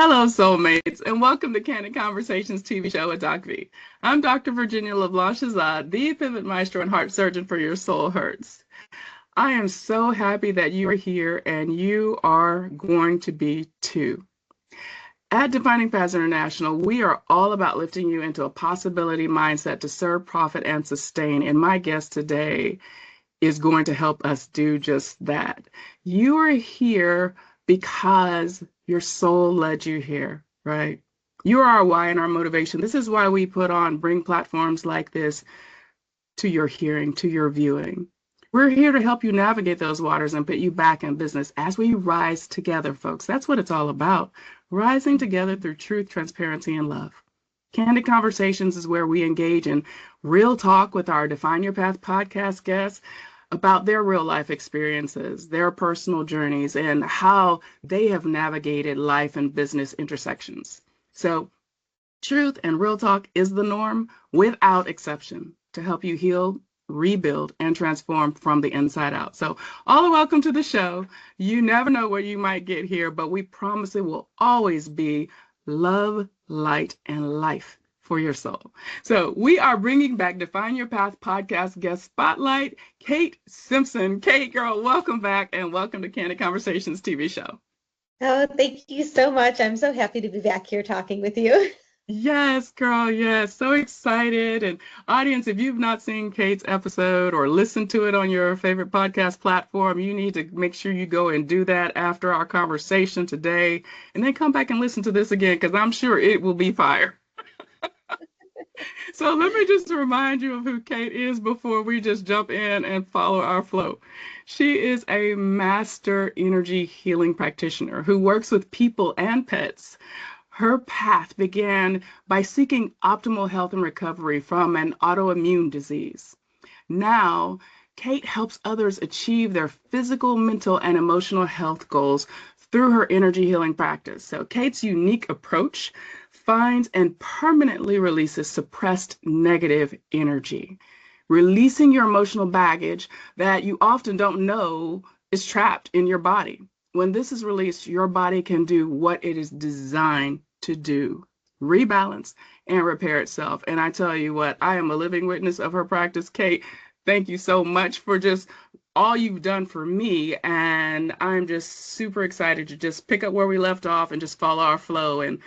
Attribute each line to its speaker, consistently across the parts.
Speaker 1: Hello, soulmates, and welcome to Candid Conversations TV show with DocV. I'm Dr. Virginia LeBlanc-Shazad, the Pivot Maestro and heart surgeon for your soul hurts. I am so happy that you are here, and you are going to be too. At Defining Paths International, we are all about lifting you into a possibility mindset to serve, profit, and sustain. And my guest today is going to help us do just that. You are here because your soul led you here, right? You are our why and our motivation. This is why we bring platforms like this to your hearing, to your viewing. We're here to help you navigate those waters and put you back in business as we rise together, folks. That's what it's all about. Rising together through truth, transparency, and love. Candid Conversations is where we engage in real talk with our Define Your Path podcast guests about their real life experiences, their personal journeys, and how they have navigated life and business intersections. So truth and real talk is the norm without exception to help you heal, rebuild, and transform from the inside out. So all are welcome to the show. You never know what you might get here, but we promise it will always be love, light, and life for your soul. So we are bringing back Define Your Path podcast guest spotlight, Kate Simpson. Kate, girl, welcome back and welcome to Candid Conversations TV show.
Speaker 2: Oh, thank you so much. I'm so happy to be back here talking with you.
Speaker 1: Yes, girl, yes. So excited. And audience, if you've not seen Kate's episode or listened to it on your favorite podcast platform, you need to make sure you go and do that after our conversation today. And then come back and listen to this again, because I'm sure it will be fire. So let me just remind you of who Kate is before we just jump in and follow our flow. She is a master energy healing practitioner who works with people and pets. Her path began by seeking optimal health and recovery from an autoimmune disease. Now, Kate helps others achieve their physical, mental, and emotional health goals through her energy healing practice. So Kate's unique approach finds and permanently releases suppressed negative energy, releasing your emotional baggage that you often don't know is trapped in your body. When this is released, your body can do what it is designed to do, rebalance and repair itself. And I tell you what, I am a living witness of her practice. Kate, thank you so much for just all you've done for me. And I'm just super excited to just pick up where we left off and just follow our flow. And,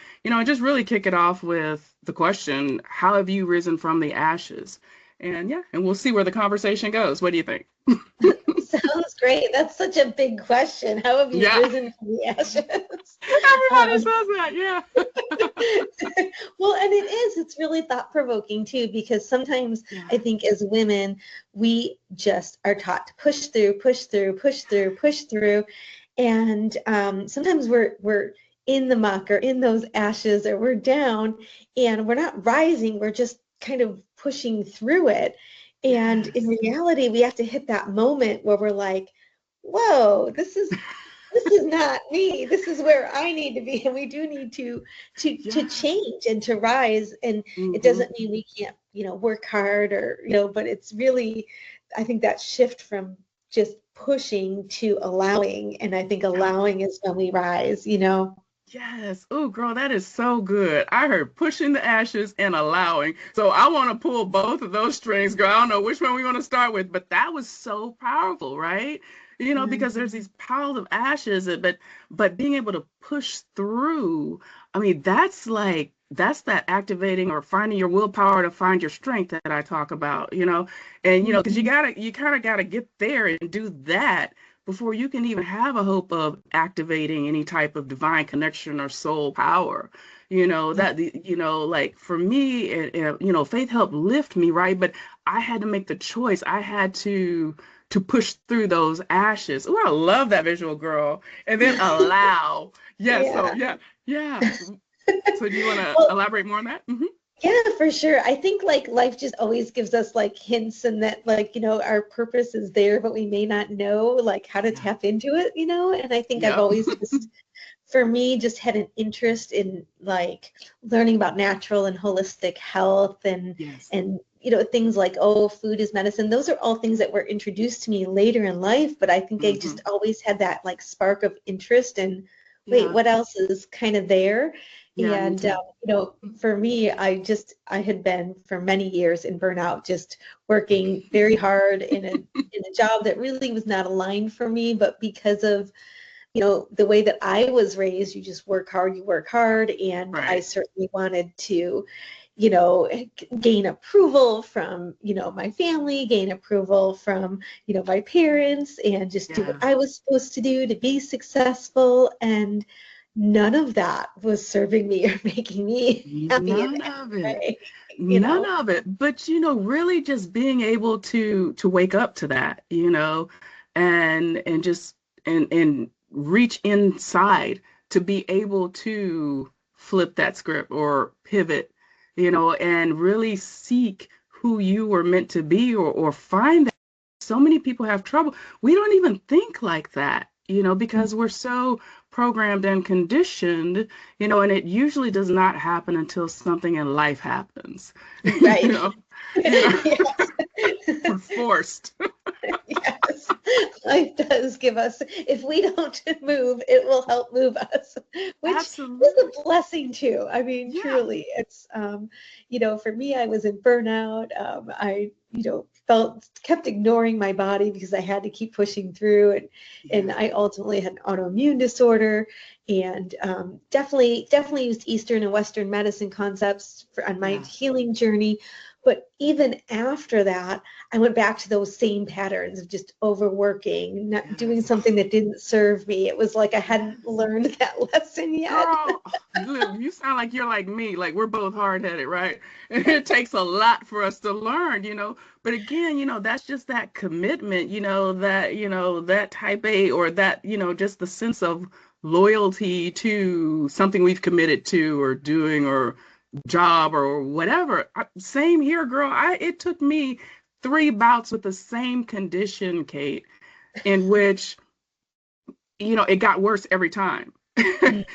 Speaker 1: just really kick it off with the question, how have you risen from the ashes? And we'll see where the conversation goes. What do you think?
Speaker 2: Sounds great. That's such a big question. How have you risen from the ashes?
Speaker 1: Everybody says that, yeah.
Speaker 2: Well, and it's really thought-provoking too, because sometimes I think as women, we just are taught to push through. And sometimes we're in the muck or in those ashes, or we're down and we're not rising. We're just kind of pushing through it. And in reality, we have to hit that moment where we're like, whoa, this is not me. This is where I need to be. And we do need to change and to rise. And it doesn't mean we can't, work hard or, but it's really, I think that shift from just pushing to allowing. And I think allowing is when we rise,
Speaker 1: Yes. Oh, girl, that is so good. I heard pushing the ashes and allowing. So I want to pull both of those strings, girl. I don't know which one we want to start with, but that was so powerful, right? Because there's these piles of ashes, but being able to push through, I mean, that's that activating or finding your willpower to find your strength that I talk about, and, because you kind of got to get there and do that before you can even have a hope of activating any type of divine connection or soul power, like for me, faith helped lift me, right? But I had to make the choice. I had to push through those ashes. Oh, I love that visual, girl. And then allow. Yes. Yeah. So So do you want to elaborate more on that? Mm-hmm.
Speaker 2: Yeah, for sure. I think life just always gives us hints, and that our purpose is there, but we may not know how to tap into it, and I think I've always just, for me, just had an interest in learning about natural and holistic health and things like, food is medicine. Those are all things that were introduced to me later in life, but I think I just always had that spark of interest in wait,
Speaker 1: Yeah.
Speaker 2: what else is kind of there?
Speaker 1: Yeah, me
Speaker 2: And
Speaker 1: too.
Speaker 2: for me, I had been for many years in burnout, just working very hard in a job that really was not aligned for me, but because of the way that I was raised, you just work hard, and I
Speaker 1: Right.
Speaker 2: certainly wanted to, you know, gain approval from, my family, gain approval from, my parents, and just do what
Speaker 1: Yeah.
Speaker 2: I was supposed to do to be successful. And none of that was serving me or making me happy in
Speaker 1: None of
Speaker 2: any
Speaker 1: it.
Speaker 2: way, you
Speaker 1: None
Speaker 2: know?
Speaker 1: of it. But really just being able to wake up to that, and just and reach inside to be able to flip that script or pivot, and really seek who you were meant to be, or find that. So many people have trouble. We don't even think like that, because we're so programmed and conditioned, and it usually does not happen until something in life happens. you
Speaker 2: Right.
Speaker 1: know, you know,
Speaker 2: Yes.
Speaker 1: we're forced.
Speaker 2: Yes, life does give us, if we don't move, it will help move us, which is
Speaker 1: Absolutely.
Speaker 2: a blessing too. I mean,
Speaker 1: Yeah.
Speaker 2: truly, it's, for me, I was in burnout. I, kept ignoring my body because I had to keep pushing through, and
Speaker 1: Yeah.
Speaker 2: I ultimately had an autoimmune disorder, and definitely used Eastern and Western medicine concepts on my
Speaker 1: Yeah.
Speaker 2: healing journey. But even after that, I went back to those same patterns of just overworking, not doing
Speaker 1: Yes.
Speaker 2: something that didn't serve me. It was like I hadn't
Speaker 1: Yes.
Speaker 2: learned that lesson yet.
Speaker 1: Girl, look, you sound like you're like me. Like we're both hard-headed, right? And it takes a lot for us to learn, But again, that's just that commitment, that type A, or that, just the sense of loyalty to something we've committed to or doing or job or whatever. Same here, girl. It took me 3 bouts with the same condition, Kate, in which it got worse every time.
Speaker 2: Mm.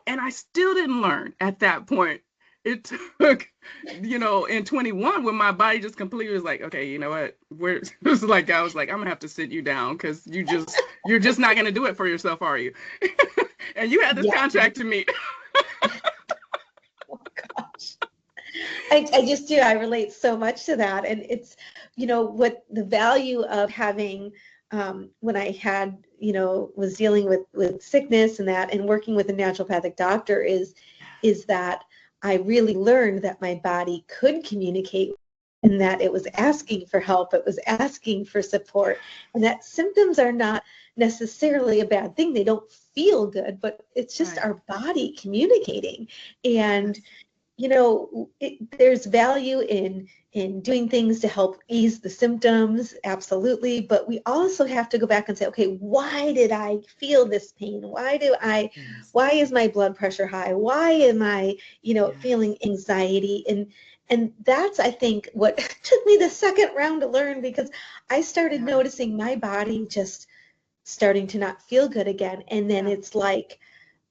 Speaker 1: And I still didn't learn at that point. It took, in 21 when my body just completely was like, okay, you know what? It was like I was like, I'm gonna have to sit you down because you're just not gonna do it for yourself, are you? And you had this
Speaker 2: Yeah.
Speaker 1: contract to meet.
Speaker 2: Oh gosh. I just do. I relate so much to that. And it's, what the value of having, when I had, was dealing with sickness and that, and working with a naturopathic doctor is that I really learned that my body could communicate, and that it was asking for help, it was asking for support, and that symptoms are not necessarily a bad thing. They don't feel good, but it's just
Speaker 1: Right.
Speaker 2: our body communicating. And
Speaker 1: Yes.
Speaker 2: there's value in doing things to help ease the symptoms, absolutely. But we also have to go back and say, okay, why did I feel this pain?
Speaker 1: Yes.
Speaker 2: Why is my blood pressure high? Why am I,
Speaker 1: Yes.
Speaker 2: feeling anxiety? And that's, I think, what took me the second round to learn, because I started
Speaker 1: Yeah.
Speaker 2: noticing my body just starting to not feel good again. And then
Speaker 1: Yeah.
Speaker 2: it's like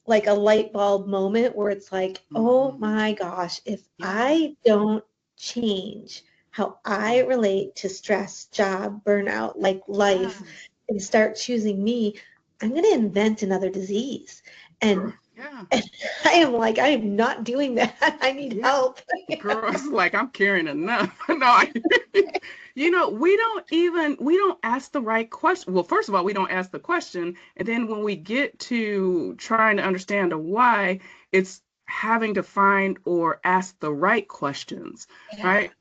Speaker 2: a light bulb moment where it's like, oh
Speaker 1: Mm-hmm.
Speaker 2: my gosh, if
Speaker 1: Yeah.
Speaker 2: I don't change how I
Speaker 1: Yeah.
Speaker 2: relate to stress, job, burnout, like life,
Speaker 1: Yes.
Speaker 2: and start choosing me, I'm going to invent another disease.
Speaker 1: Girl.
Speaker 2: And,
Speaker 1: Yeah.
Speaker 2: and I am not doing that. I need
Speaker 1: Yeah.
Speaker 2: help.
Speaker 1: Girls, like I'm carrying enough. No, we don't ask the right question. Well, first of all, we don't ask the question. And then when we get to trying to understand the why, it's having to find or ask the right questions,
Speaker 2: Yeah.
Speaker 1: right?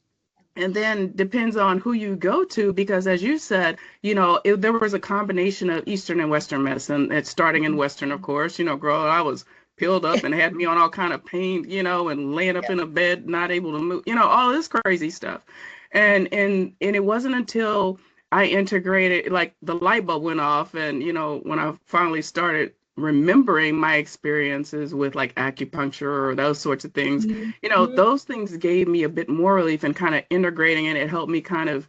Speaker 1: And then depends on who you go to, because as you said, there was a combination of Eastern and Western medicine. It's starting in Western, of course. Girl, I was peeled up and had me on all kind of pain, and laying up in a bed, not able to move, all this crazy stuff. And it wasn't until I integrated, like the light bulb went off, and when I finally started remembering my experiences with like acupuncture or those sorts of things,
Speaker 2: Mhm.
Speaker 1: those things gave me a bit more relief and kind of integrating, and it helped me kind of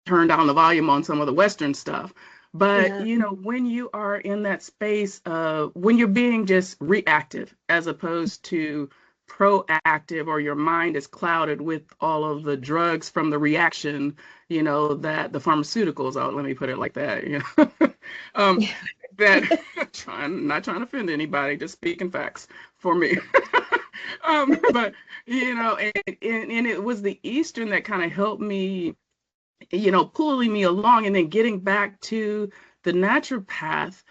Speaker 1: turn down the volume on some of the Western stuff. But,
Speaker 2: Yeah.
Speaker 1: when you are in that space of when you're being just reactive as opposed to proactive, or your mind is clouded with all of the drugs from the reaction, that the pharmaceuticals out, let me put it like that, um,
Speaker 2: Yeah.
Speaker 1: that not trying to offend anybody, just speaking facts for me. But and it was the Eastern that kind of helped me, pulling me along and then getting back to the naturopath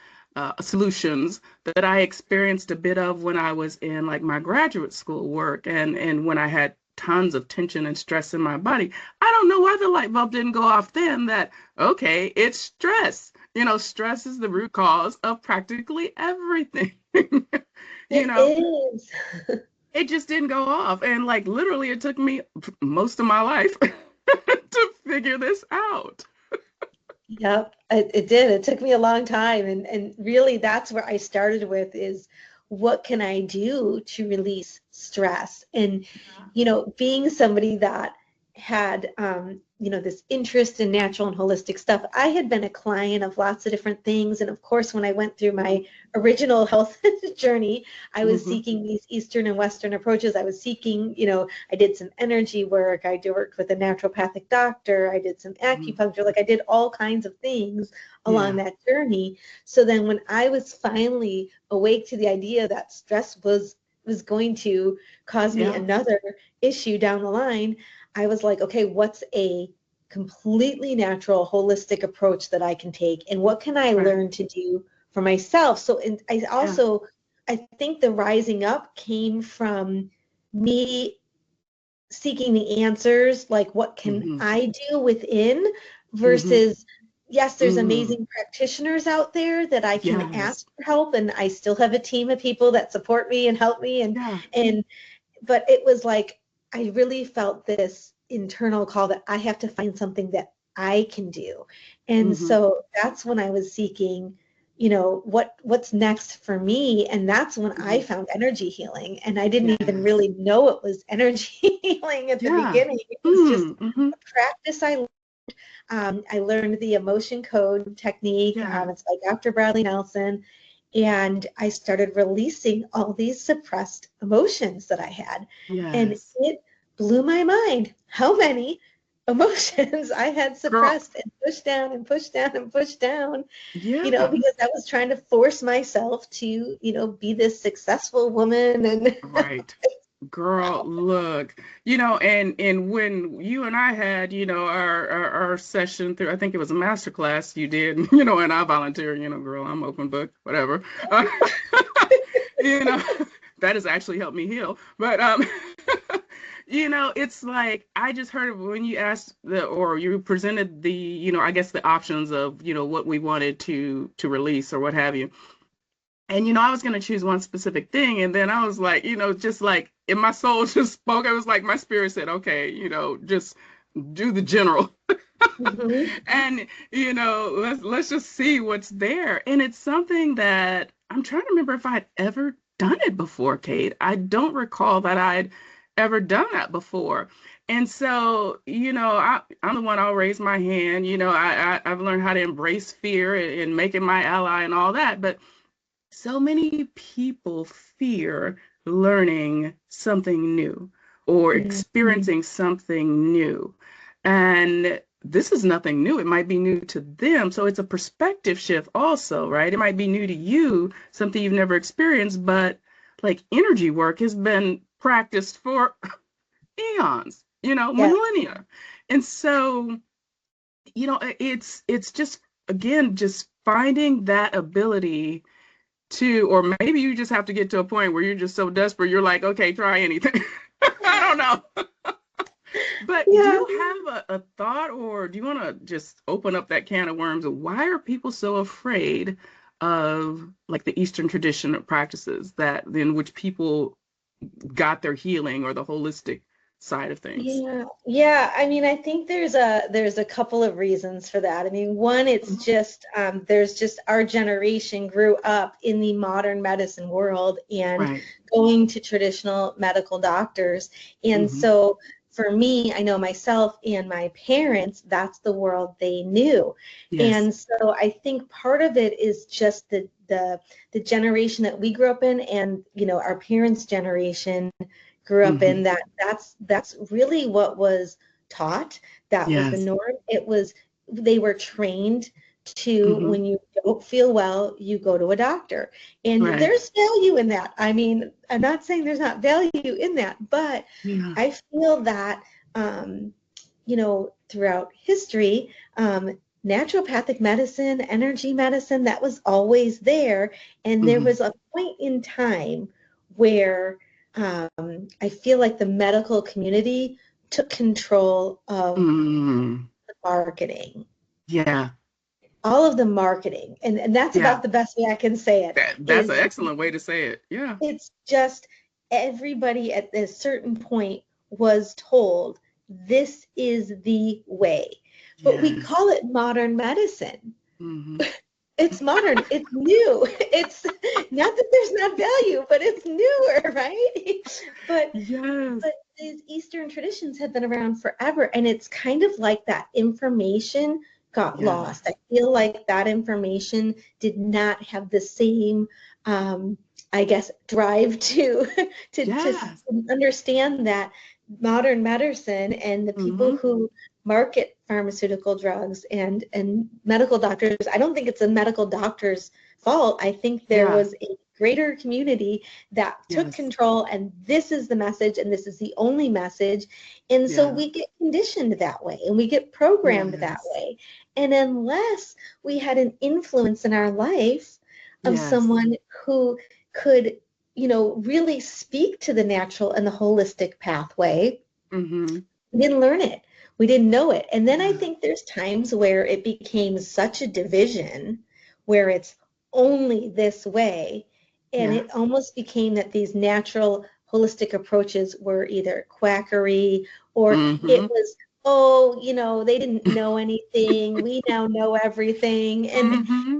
Speaker 1: solutions that I experienced a bit of when I was in like my graduate school work and when I had tons of tension and stress in my body. I don't know why the light bulb didn't go off then that, okay, it's stress. Stress is the root cause of practically everything. you
Speaker 2: It
Speaker 1: know,
Speaker 2: is.
Speaker 1: it just didn't go off. And like literally it took me most of my life to figure this out.
Speaker 2: Yep, it did. It took me a long time. And really that's where I started with is what can I do to release stress? And, being somebody that had, this interest in natural and holistic stuff, I had been a client of lots of different things. And of course, when I went through my original health journey, I was
Speaker 1: Mm-hmm.
Speaker 2: seeking these Eastern and Western approaches. I was seeking, I did some energy work. I worked with a naturopathic doctor. I did some
Speaker 1: Mm-hmm.
Speaker 2: acupuncture. Like I did all kinds of things along
Speaker 1: Yeah.
Speaker 2: that journey. So then when I was finally awake to the idea that stress was going to cause me
Speaker 1: Yeah.
Speaker 2: another issue down the line, I was like, okay, what's a completely natural, holistic approach that I can take? And what can I
Speaker 1: Right.
Speaker 2: learn to do for myself? So, and
Speaker 1: Yeah.
Speaker 2: I think the rising up came from me seeking the answers, like what can
Speaker 1: Mm-hmm.
Speaker 2: I do within
Speaker 1: Mm-hmm.
Speaker 2: versus, yes, there's
Speaker 1: Mm.
Speaker 2: amazing practitioners out there that I can
Speaker 1: Yes.
Speaker 2: ask for help, and I still have a team of people that support me and help me,
Speaker 1: Yeah.
Speaker 2: and but it was like I really felt this internal call that I have to find something that I can do. And
Speaker 1: Mm-hmm.
Speaker 2: so that's when I was seeking, what's next for me. And that's when I
Speaker 1: Mm-hmm.
Speaker 2: found energy healing. And I didn't even
Speaker 1: Yes.
Speaker 2: really know it was energy healing at the
Speaker 1: Yeah.
Speaker 2: beginning. It was just
Speaker 1: Mm-hmm.
Speaker 2: a practice I learned the emotion code technique.
Speaker 1: Yeah.
Speaker 2: It's by Dr. Bradley Nelson. And I started releasing all these suppressed emotions that I had. And
Speaker 1: Yes.
Speaker 2: it blew my mind how many emotions I had
Speaker 1: Girl.
Speaker 2: suppressed and pushed down and pushed down and pushed down,
Speaker 1: Yeah.
Speaker 2: because I was trying to force myself to, be this successful woman. And
Speaker 1: Right. Girl, look, and when you and I had, our session through, I think it was a master class you did, and I volunteer, girl, I'm open book, whatever. You know, that has actually helped me heal. But it's like I just heard when you asked or you presented the, I guess the options of, what we wanted to release or what have you. And I was gonna choose one specific thing, and then I was like, just like in my soul just spoke. I was like, my spirit said, okay, just do the general,
Speaker 2: Mhm.
Speaker 1: and let's just see what's there. And it's something that I'm trying to remember if I'd ever done it before, Kate. I don't recall that I'd ever done that before. And so, I'm the one. I'll raise my hand. I've learned how to embrace fear and make it my ally and all that, but so many people fear learning something new or
Speaker 2: Mhm.
Speaker 1: experiencing something new. And this is nothing new. It might be new to them. So it's a perspective shift also, right? It might be new to you, something you've never experienced, but like energy work has been practiced for eons,
Speaker 2: Yes.
Speaker 1: millennia. And so, it's just again just finding that ability to, or maybe you just have to get to a point where you're just so desperate, you're like, okay, try anything. I don't know. But do
Speaker 2: Yeah.
Speaker 1: you have a thought, or do you want to just open up that can of worms? Why are people so afraid of like the Eastern tradition of practices that in which people got their healing or the holistic side of things?
Speaker 2: Yeah, yeah. I mean, I think there's a couple of reasons for that. I mean, one, it's
Speaker 1: Mhm.
Speaker 2: just there's just our generation grew up in the modern medicine world and
Speaker 1: Right.
Speaker 2: going to traditional medical doctors. And
Speaker 1: Hmm.
Speaker 2: so for me, I know myself and my parents, that's the world they knew.
Speaker 1: Yes.
Speaker 2: And so I think part of it is just the generation that we grew up in and, our parents' generation grew up in
Speaker 1: Hmm.
Speaker 2: that's really what was taught. That was the
Speaker 1: Yes.
Speaker 2: norm. They were trained to
Speaker 1: Mm-hmm.
Speaker 2: when you don't feel well, you go to a doctor. And
Speaker 1: Right.
Speaker 2: there's value in that. I mean, I'm not saying there's not value in that, but
Speaker 1: Yeah.
Speaker 2: I feel that, throughout history, naturopathic medicine, energy medicine, that was always there. And there
Speaker 1: Mm-hmm.
Speaker 2: was a point in time where I feel like the medical community took control of
Speaker 1: Mm-hmm.
Speaker 2: the marketing,
Speaker 1: Yeah.
Speaker 2: all of the marketing. And that's
Speaker 1: Yeah.
Speaker 2: about the best way I can say it,
Speaker 1: That's an
Speaker 2: is
Speaker 1: excellent way to say it. Yeah.
Speaker 2: it's just everybody at a certain point was told this is the way. But we
Speaker 1: Yes.
Speaker 2: call it modern medicine.
Speaker 1: Mm-hmm.
Speaker 2: It's modern, it's new. It's not that there's not value, but it's newer, right? But
Speaker 1: Yes.
Speaker 2: but these Eastern traditions have been around forever, and it's kind of like that information got
Speaker 1: Yes.
Speaker 2: lost. I feel like that information did not have the same, I guess, drive to to
Speaker 1: Yes.
Speaker 2: understand that modern medicine and the people
Speaker 1: Mm-hmm.
Speaker 2: who market pharmaceutical drugs and medical doctors. I don't think it's a medical doctor's fault. I think there
Speaker 1: Yeah.
Speaker 2: was a greater community that took
Speaker 1: Yes.
Speaker 2: control, and this is the message and this is the only message. And so
Speaker 1: Yeah.
Speaker 2: we get conditioned that way and we get programmed that
Speaker 1: Yes.
Speaker 2: way. And unless we had an influence in our life of
Speaker 1: Yes.
Speaker 2: someone who could, really speak to the natural and the holistic pathway,
Speaker 1: Mm-hmm.
Speaker 2: we didn't learn it. We didn't know it. And then I
Speaker 1: Yeah.
Speaker 2: think there's times where it became such a division where it's only this way. And
Speaker 1: Yeah.
Speaker 2: it almost became that these natural holistic approaches were either quackery or
Speaker 1: Mm-hmm.
Speaker 2: it was, oh, they didn't know anything. We now know everything. And
Speaker 1: Mm-hmm.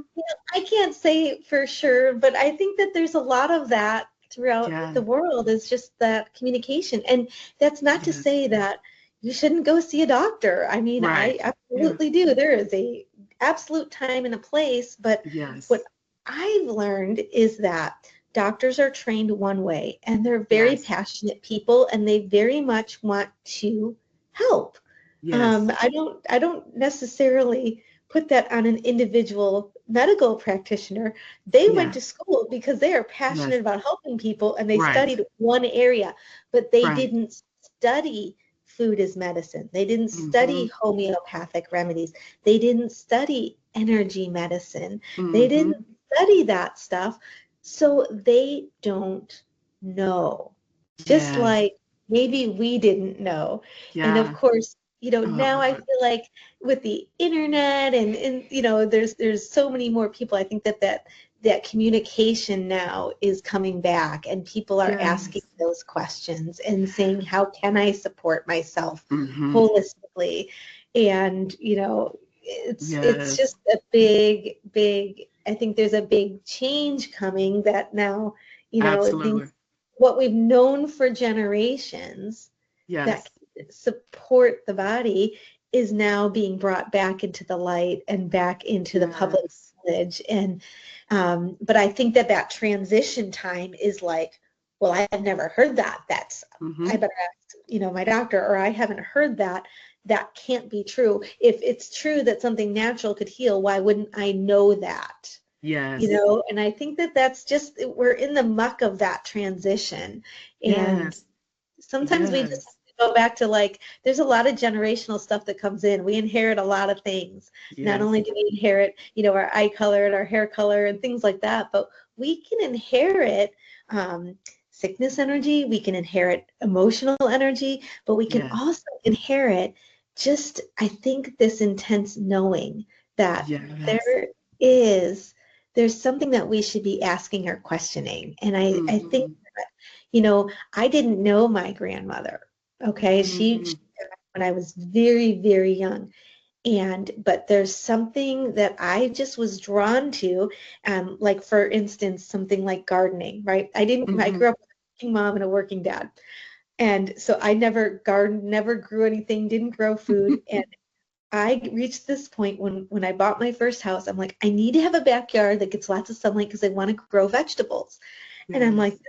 Speaker 2: I can't say for sure, but I think that there's a lot of that throughout
Speaker 1: Yeah.
Speaker 2: the world, is just that communication. And that's not to
Speaker 1: Yes.
Speaker 2: say that you shouldn't go see a doctor. I mean, I
Speaker 1: Right. Yeah.
Speaker 2: absolutely do. There is a absolute time and a place, but what
Speaker 1: Yes.
Speaker 2: I've learned is that doctors are trained one way and they're very
Speaker 1: Yes.
Speaker 2: passionate people and they very much want to help.
Speaker 1: Yes.
Speaker 2: I don't necessarily put that on an individual medical practitioner. They went
Speaker 1: Yeah.
Speaker 2: to school because they are
Speaker 1: Yes.
Speaker 2: passionate about helping people and they
Speaker 1: Right.
Speaker 2: studied one area, but they
Speaker 1: Right.
Speaker 2: didn't study food as medicine. They didn't
Speaker 1: Mm-hmm.
Speaker 2: study homeopathic remedies. They didn't study energy medicine. They
Speaker 1: Mm-hmm.
Speaker 2: didn't study that stuff. So they don't know. Just
Speaker 1: Yes.
Speaker 2: like maybe we didn't know. And of
Speaker 1: Yeah.
Speaker 2: course, now I
Speaker 1: Oh,
Speaker 2: feel like with the internet and there's so many more people. I think that communication now is coming back and people are asking
Speaker 1: yes.
Speaker 2: those questions and saying, how can I support myself
Speaker 1: Mm-hmm.
Speaker 2: holistically? And it's
Speaker 1: Yes.
Speaker 2: just a big, I think there's a big change coming that now,
Speaker 1: Absolutely.
Speaker 2: these what we've known for generations that
Speaker 1: Yes.
Speaker 2: support the body is now being brought back into the light and back into the public
Speaker 1: Yes.
Speaker 2: knowledge. And but I think that transition time is like, well, I've never heard that. I
Speaker 1: Mm-hmm.
Speaker 2: better ask, my doctor, or I haven't heard that. That can't be true. If it's true that something natural could heal, why wouldn't I know that?
Speaker 1: Yes.
Speaker 2: And I think that's just, we're in the muck of that transition. And
Speaker 1: Yes.
Speaker 2: sometimes we just
Speaker 1: Yes.
Speaker 2: have to go back to, like, there's a lot of generational stuff that comes in. We inherit a lot of things. Not
Speaker 1: Yes.
Speaker 2: only do we inherit, our eye color and our hair color and things like that, but we can inherit sickness energy, we can inherit emotional energy, but we can
Speaker 1: Yes.
Speaker 2: also inherit just, I think, this intense knowing that
Speaker 1: Yes.
Speaker 2: there is there's something that we should be asking or questioning. And I think
Speaker 1: Mm-hmm.
Speaker 2: that, I didn't know my grandmother. Okay. She
Speaker 1: Mm-hmm.
Speaker 2: died when I was very, very young. But there's something that I just was drawn to, like, for instance, something like gardening, right? I
Speaker 1: Mm-hmm.
Speaker 2: grew up with a working mom and a working dad. And so I never gardened, never grew anything, didn't grow food. And I reached this point when I bought my first house. I'm like, I need to have a backyard that gets lots of sunlight because I want to grow vegetables. And I'm like,
Speaker 1: Yes.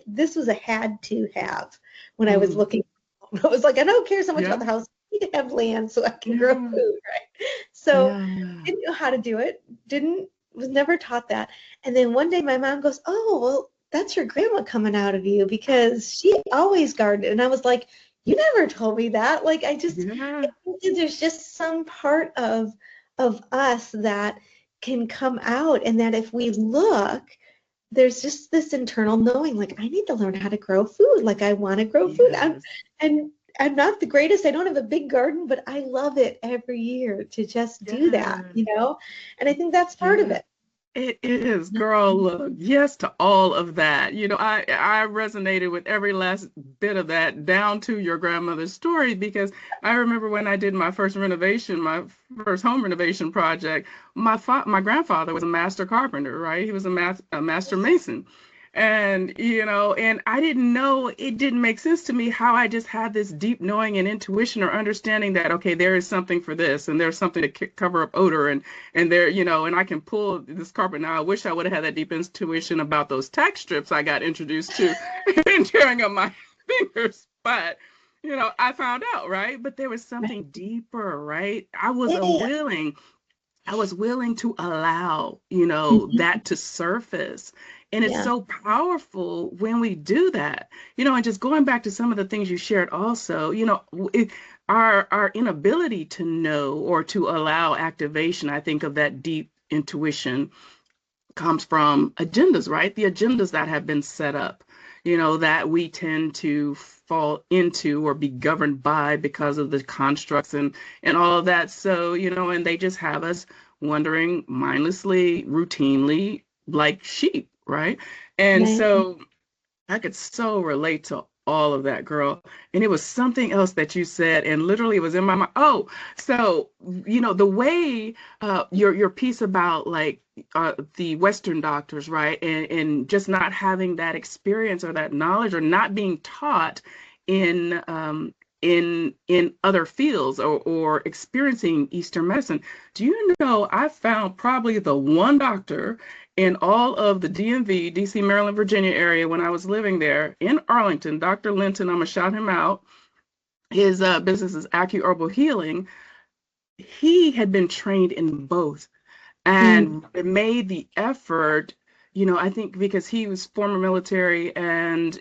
Speaker 2: this was a had to have when I was
Speaker 1: Mm.
Speaker 2: looking. I was like, I don't care so much about the
Speaker 1: Yeah.
Speaker 2: house. I need to have land so I can grow
Speaker 1: Yeah.
Speaker 2: food, right? So
Speaker 1: Yeah.
Speaker 2: didn't know how to do it, was never taught that. And then one day my mom goes, "Oh, well, that's your grandma coming out of you because she always gardened." And I was like, "You never told me that." Like I
Speaker 1: Yeah.
Speaker 2: think that there's just some part of us that can come out, and that if we look, there's just this internal knowing, like, I need to learn how to grow food. Like, I want to grow food.
Speaker 1: Yes.
Speaker 2: And I'm not the greatest. I don't have a big garden, but I love it every year to just do that,
Speaker 1: Yes.
Speaker 2: you know? And I think that's part of
Speaker 1: Yeah.
Speaker 2: it.
Speaker 1: It is, girl. Look, yes to all of that. I resonated with every last bit of that, down to your grandmother's story, because I remember when I did my first renovation, my first home renovation project, my grandfather was a master carpenter, right? He was a master mason. And I didn't know, it didn't make sense to me how I just had this deep knowing and intuition or understanding that, okay, there is something for this, and there's something to cover up odor, and there, and I can pull this carpet. Now, I wish I would have had that deep intuition about those tack strips I got introduced to and tearing up my fingers. But, I found out, right? But there was
Speaker 2: Right?
Speaker 1: something deeper, right? I was willing to allow,
Speaker 2: Mhm.
Speaker 1: that to surface. And it's
Speaker 2: Yeah.
Speaker 1: so powerful when we do that, and just going back to some of the things you shared also, our inability to know or to allow activation, I think of that deep intuition comes from agendas, right? The agendas that have been set up, that we tend to fall into or be governed by because of the constructs and all of that. So, and they just have us wandering mindlessly, routinely, like sheep, right? And
Speaker 2: Right.
Speaker 1: so I could so relate to all of that, girl. And it was something else that you said, and literally it was in my mind. Oh, so the way your piece about like the Western doctors, right, and just not having that experience or that knowledge or not being taught in in other fields or experiencing Eastern medicine. Do you know I found probably the one doctor in all of the DMV, DC, Maryland, Virginia area when I was living there in Arlington, Dr. Linton, I'm gonna shout him out. His business is Herbal Healing. He had been trained in both
Speaker 2: Mm.
Speaker 1: and made the effort. I think because he was former military and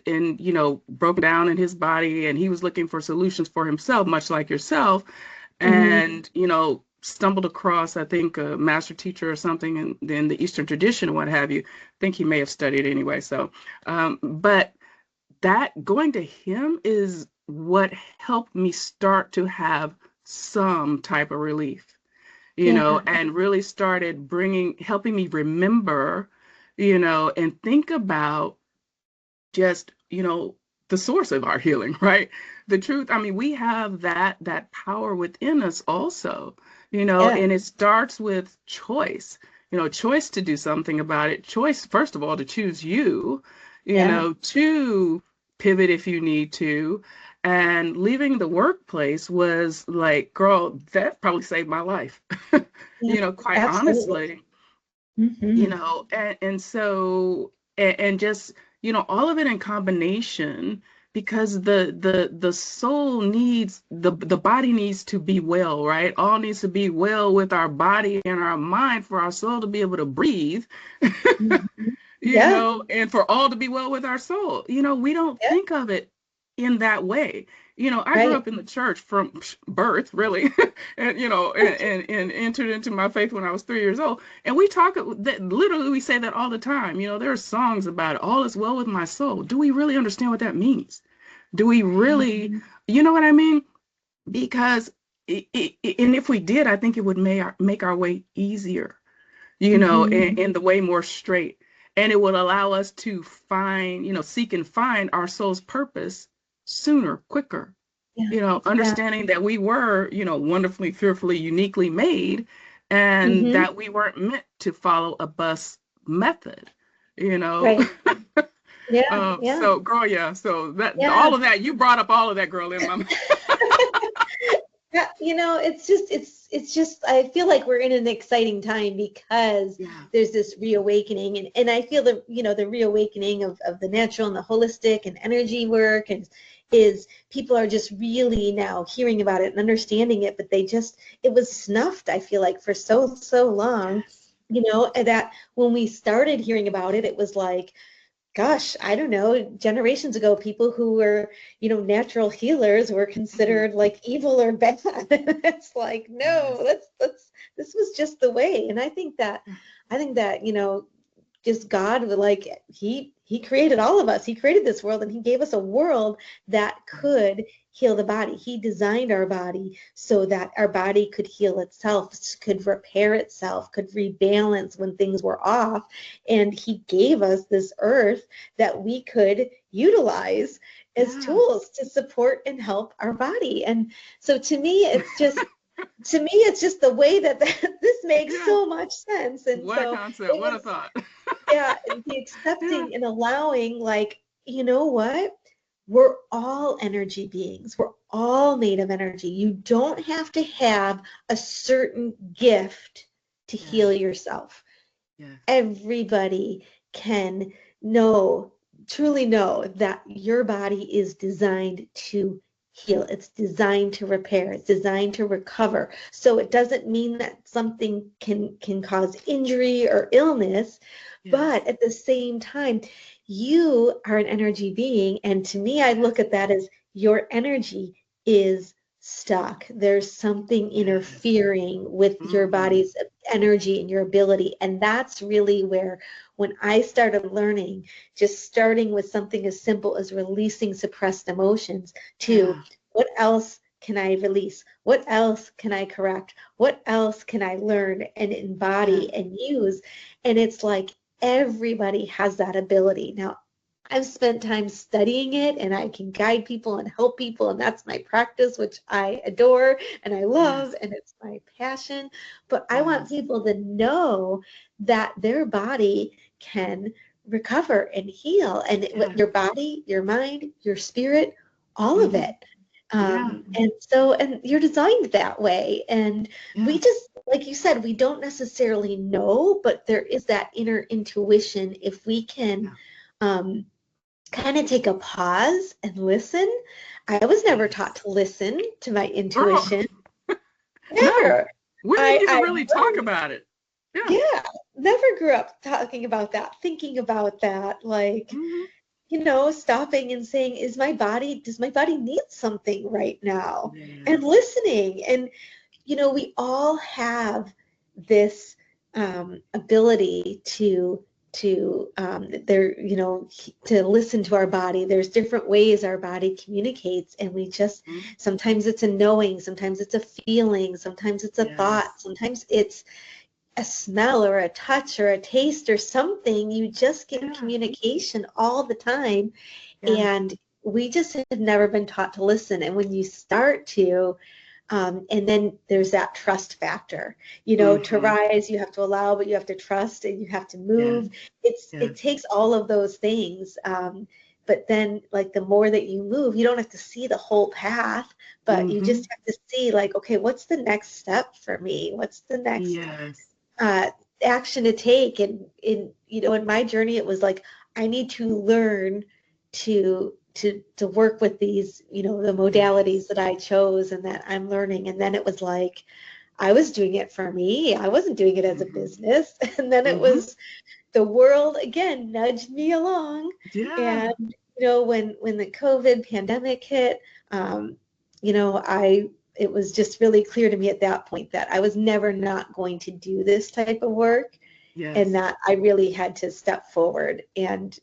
Speaker 1: broken down in his body, and he was looking for solutions for himself, much like yourself,
Speaker 2: Mhm.
Speaker 1: and stumbled across, I think, a master teacher or something in the Eastern tradition and what have you. I think he may have studied anyway. So, but that going to him is what helped me start to have some type of relief,
Speaker 2: Yeah.
Speaker 1: and really started helping me remember, and think about just, the source of our healing, right? The truth. I mean, we have that power within us also,
Speaker 2: Yeah.
Speaker 1: and it starts with choice. Choice to do something about it. Choice, first of all, to choose you,
Speaker 2: Yeah.
Speaker 1: to pivot if you need to. And leaving the workplace was like, girl, that probably saved my life.
Speaker 2: Yeah.
Speaker 1: Quite
Speaker 2: Absolutely.
Speaker 1: honestly,
Speaker 2: Mhm.
Speaker 1: and so and just all of it in combination, because the soul needs, the body needs to be well, right? All needs to be well with our body and our mind for our soul to be able to breathe.
Speaker 2: Mhm. Yeah.
Speaker 1: And for all to be well with our soul. We don't
Speaker 2: Yeah.
Speaker 1: think of it in that way. I grew
Speaker 2: Right.
Speaker 1: up in the church from birth, really, and and entered into my faith when I was 3 years old. And we talk that, literally we say that all the time. There are songs about it. All is well with my soul. Do we really understand what that means? Do we really, you know what I mean? Because and if we did, I think it would make our way easier,
Speaker 2: Mhm.
Speaker 1: and the way more straight. And it would allow us to find, seek and find our soul's purpose sooner, quicker,
Speaker 2: Yeah. Yeah.
Speaker 1: understanding that we were, wonderfully, fearfully, uniquely made, and
Speaker 2: Mhm.
Speaker 1: that we weren't meant to follow a bus method, you know.
Speaker 2: Right. Yeah. Yeah.
Speaker 1: So, girl, yeah. So that,
Speaker 2: Yeah.
Speaker 1: all of that, you brought up all of that, girl, in my mind.
Speaker 2: Yeah, it's just I feel like we're in an exciting time because
Speaker 1: Yeah.
Speaker 2: there's this reawakening, and I feel the reawakening of the natural and the holistic and energy work, and is people are just really now hearing about it and understanding it, but it was snuffed, I feel like, for so long,
Speaker 1: Yes.
Speaker 2: and that when we started hearing about it, it was like, gosh, I don't know, generations ago, people who were, natural healers were
Speaker 1: Mhm.
Speaker 2: considered like evil or bad. It's like, no,
Speaker 1: Yes.
Speaker 2: this was just the way. And I think that, just God would like he created all of us. He created this world and he gave us a world that
Speaker 1: Yes.
Speaker 2: could heal the body. He designed our body so that our body could heal itself, could repair itself, could rebalance when things were off. And he gave us this earth that we could utilize as
Speaker 1: Yes.
Speaker 2: tools to support and help our body. And so to me it's just the way that this makes
Speaker 1: Yeah.
Speaker 2: so much sense. And
Speaker 1: What a
Speaker 2: so
Speaker 1: concept.
Speaker 2: it
Speaker 1: What a
Speaker 2: was,
Speaker 1: thought.
Speaker 2: yeah, the
Speaker 1: Yeah.
Speaker 2: accepting and allowing, like, you know what? We're all energy beings. We're all made of energy. You don't have to have a certain gift to heal
Speaker 1: Yes.
Speaker 2: yourself.
Speaker 1: Yes.
Speaker 2: Everybody can know, truly know that your body is designed to heal. It's designed to repair. It's designed to recover. So it doesn't mean that something can cause injury or illness,
Speaker 1: Yes.
Speaker 2: but at the same time, you are an energy being. And to me, I look at that as your energy is stuck. There's something
Speaker 1: Yes.
Speaker 2: interfering with your
Speaker 1: Mm-hmm.
Speaker 2: body's energy and your ability. And that's really where, when I started learning, just starting with something as simple as releasing suppressed emotions, to
Speaker 1: Yeah.
Speaker 2: what else can I release? What else can I correct? What else can I learn and
Speaker 1: Yeah.
Speaker 2: embody and use? And it's like everybody has that ability. Now, I've spent time studying it and I can guide people and help people, and that's my practice, which I adore and I love,
Speaker 1: Yes.
Speaker 2: and it's my passion. But I want
Speaker 1: Yes.
Speaker 2: people to know that their body can recover and heal, and
Speaker 1: Yeah.
Speaker 2: your body, your mind, your spirit, all of
Speaker 1: Mm-hmm.
Speaker 2: it.
Speaker 1: Yeah.
Speaker 2: And you're designed that way. And we
Speaker 1: Yeah.
Speaker 2: just, like you said, we don't necessarily know, but there is that inner intuition. If we can
Speaker 1: Yeah.
Speaker 2: um, kind of take a pause and listen. I was never taught
Speaker 1: Yes.
Speaker 2: to listen to my
Speaker 1: Girl.
Speaker 2: intuition.
Speaker 1: No.
Speaker 2: Never.
Speaker 1: We didn't even
Speaker 2: I
Speaker 1: really talk
Speaker 2: learned,
Speaker 1: about it. Yeah.
Speaker 2: yeah, never grew up talking about that, thinking about that, like,
Speaker 1: Mm-hmm.
Speaker 2: stopping and saying, does my body need something right now? And
Speaker 1: Yes.
Speaker 2: listening. And, we all have this ability to listen to our body. There's different ways our body communicates, and we just,
Speaker 1: Mm-hmm.
Speaker 2: sometimes it's a knowing, sometimes it's a feeling, sometimes it's a
Speaker 1: Yes.
Speaker 2: thought, sometimes it's a smell or a touch or a taste or something. You just get
Speaker 1: Yeah.
Speaker 2: communication all the time,
Speaker 1: Yeah.
Speaker 2: and we just have never been taught to listen. And when you start to, and then there's that trust factor. To
Speaker 1: Mm-hmm.
Speaker 2: rise, you have to allow, but you have to trust and you have to
Speaker 1: Yes.
Speaker 2: move. It
Speaker 1: Yes.
Speaker 2: takes all of those things. But then, like, the more that you move, you don't have to see the whole path, but you
Speaker 1: Mm-hmm.
Speaker 2: just have to see, like, okay, what's the next step for me? What's the next
Speaker 1: Yes.
Speaker 2: uh, action to take? And in my journey, it was like, I need to learn to work with these, the modalities
Speaker 1: Yes.
Speaker 2: that I chose and that I'm learning. And then it was like, I was doing it for me. I wasn't doing it as a
Speaker 1: Mm-hmm.
Speaker 2: business. And then it
Speaker 1: Mm-hmm.
Speaker 2: was the world again nudged me along.
Speaker 1: Yeah.
Speaker 2: And when the COVID pandemic hit, I it was just really clear to me at that point that I was never not going to do this type of work, and
Speaker 1: Yes.
Speaker 2: that I really had to step forward and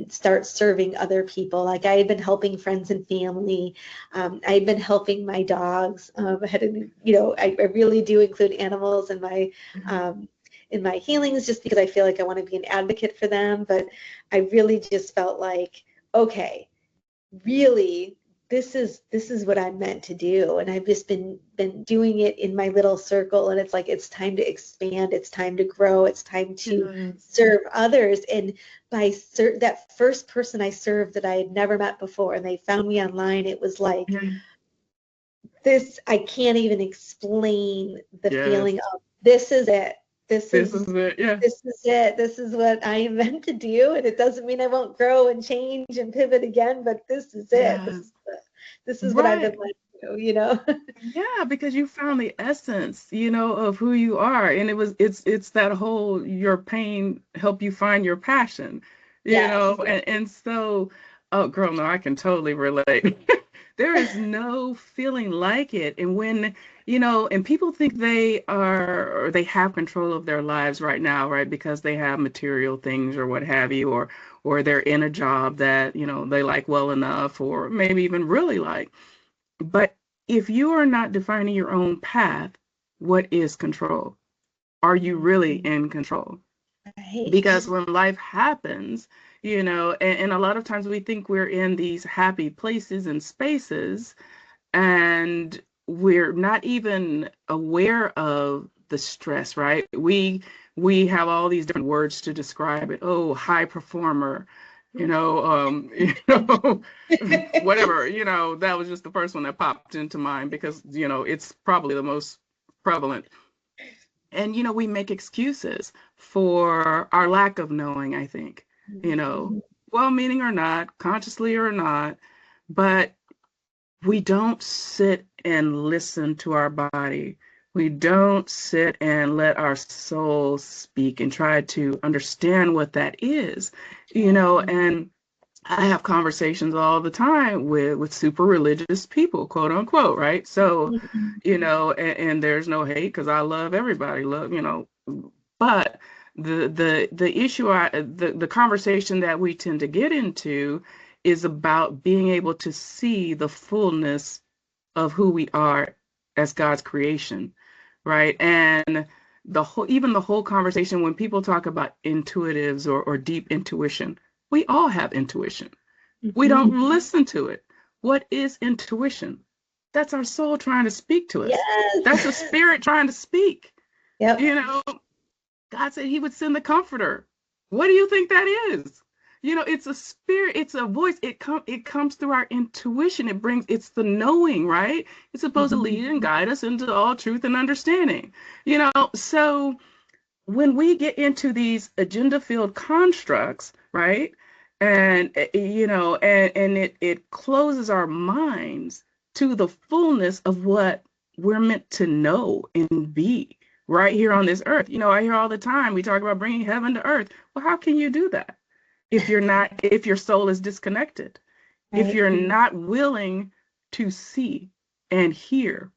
Speaker 2: start serving other people. Like, I had been helping friends and family. I had been helping my dogs. I had, I really do include animals
Speaker 1: Mhm.
Speaker 2: um, in my healings, just because I feel like I want to be an advocate for them. But I really just felt like, okay, really, this is what I'm meant to do. And I've just been doing it in my little circle, and it's like, it's time to expand, it's time to grow, it's time to
Speaker 1: Yes.
Speaker 2: serve others. And that first person I served that I had never met before, and they found me online, it was like,
Speaker 1: Yeah.
Speaker 2: this, I can't even explain the
Speaker 1: Yes.
Speaker 2: feeling of this is it.
Speaker 1: This is it. Yeah.
Speaker 2: This is it. This is what I am meant to do. And it doesn't mean I won't grow and change and pivot again, but this is it.
Speaker 1: Yes.
Speaker 2: This is what I've been
Speaker 1: Right.
Speaker 2: meant to do, you know?
Speaker 1: Yeah, because you found the essence, of who you are. And it's that whole your pain help you find your passion,
Speaker 2: Yes.
Speaker 1: and so, oh girl, no, I can totally relate. There is no feeling like it. And when, and people think they are, or they have control of their lives right now, right? Because they have material things or what have you, or they're in a job that, they like well enough, or maybe even really like. But if you are not defining your own path, what is control? Are you really in control?
Speaker 2: Right.
Speaker 1: Because when life happens, and a lot of times we think we're in these happy places and spaces, and we're not even aware of the stress, right? We have all these different words to describe it. Oh, high performer, whatever, that was just the first one that popped into mind because, it's probably the most prevalent. And, we make excuses for our lack of knowing, I think, well-meaning or not, consciously or not, but we don't sit and listen to our body. We don't sit and let our soul speak and try to understand what that is, and I have conversations all the time with super religious people, quote unquote, right? So, and there's no hate because I love everybody, but the issue, the conversation that we tend to get into is about being able to see the fullness of who we are as God's creation, right? And even the whole conversation when people talk about intuitives or deep intuition, we all have intuition. We don't listen to it. What is intuition? That's our soul trying to speak to us. That's a
Speaker 2: Yes.
Speaker 1: spirit trying to speak.
Speaker 2: Yep.
Speaker 1: You know, God said he would send the comforter. What do you think that is? It's a spirit, it's a voice. It comes through our intuition. It's the knowing, right? It's supposed to lead and guide us into all truth and understanding. So when we get into these agenda-filled constructs, right? And it closes our minds to the fullness of what we're meant to know and be right here on this earth. I hear all the time we talk about bringing heaven to earth. Well, how can you do that if your soul is disconnected, if
Speaker 2: Right.
Speaker 1: you're not willing to see and hear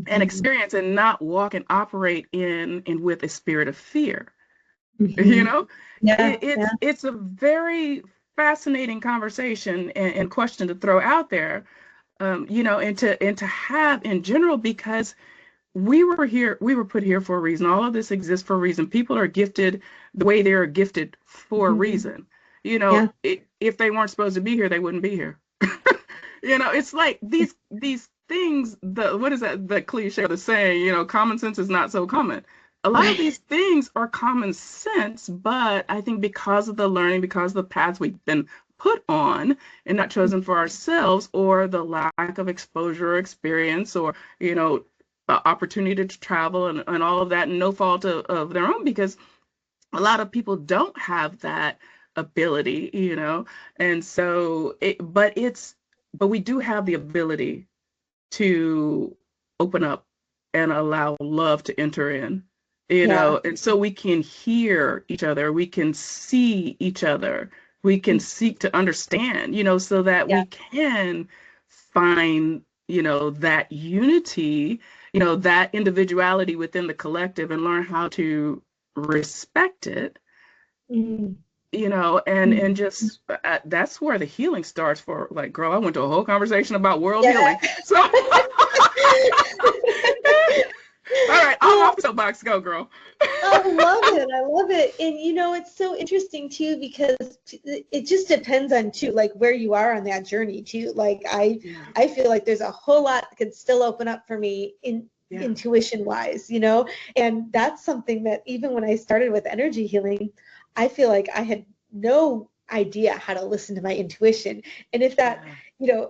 Speaker 1: and experience and not walk and operate in and with a spirit of fear? you know
Speaker 2: Yeah.
Speaker 1: it, it's a very fascinating conversation and question to throw out there, and to have in general, because we were put here for a reason. All of this exists for a reason. People are gifted the way they are gifted for a reason.
Speaker 2: Yeah.
Speaker 1: If they weren't supposed to be here, they wouldn't be here. It's like these things, what is that, the cliche, the saying, common sense is not so common. A lot of these things are common sense, but I think because of the learning, because of the paths we've been put on and not chosen for ourselves, or the lack of exposure or experience, or, opportunity to travel and all of that, and no fault of their own, because a lot of people don't have that ability, and so but we do have the ability to open up and allow love to enter in,
Speaker 2: Yeah.
Speaker 1: and so we can hear each other, we can see each other, we can seek to understand, so that
Speaker 2: Yeah.
Speaker 1: we can find, that unity, that individuality within the collective, and learn how to respect it,
Speaker 2: Mm.
Speaker 1: and just that's where the healing starts. For, like, girl, I went to a whole conversation about world
Speaker 2: Yeah.
Speaker 1: healing. So all right, I'm
Speaker 2: Well,
Speaker 1: off the soapbox. Go, girl.
Speaker 2: I love it. I love it. And it's so interesting too, because it just depends on too, like where you are on that journey too. Like
Speaker 1: Yeah,
Speaker 2: I feel like there's a whole lot that could still open up for me
Speaker 1: yeah,
Speaker 2: intuition wise, and that's something that even when I started with energy healing, I feel like I had no idea how to listen to my intuition. And if that,
Speaker 1: Yeah.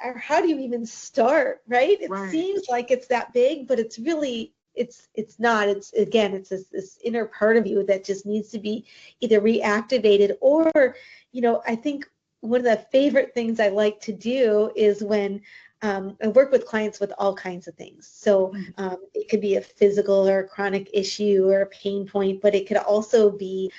Speaker 2: or how do you even start, right? It
Speaker 1: Right.
Speaker 2: seems like it's that big, but it's really, it's not. It's, again, it's this inner part of you that just needs to be either reactivated or, I think one of the favorite things I like to do is when I work with clients with all kinds of things. So it could be a physical or a chronic issue or a pain point, but it could also be,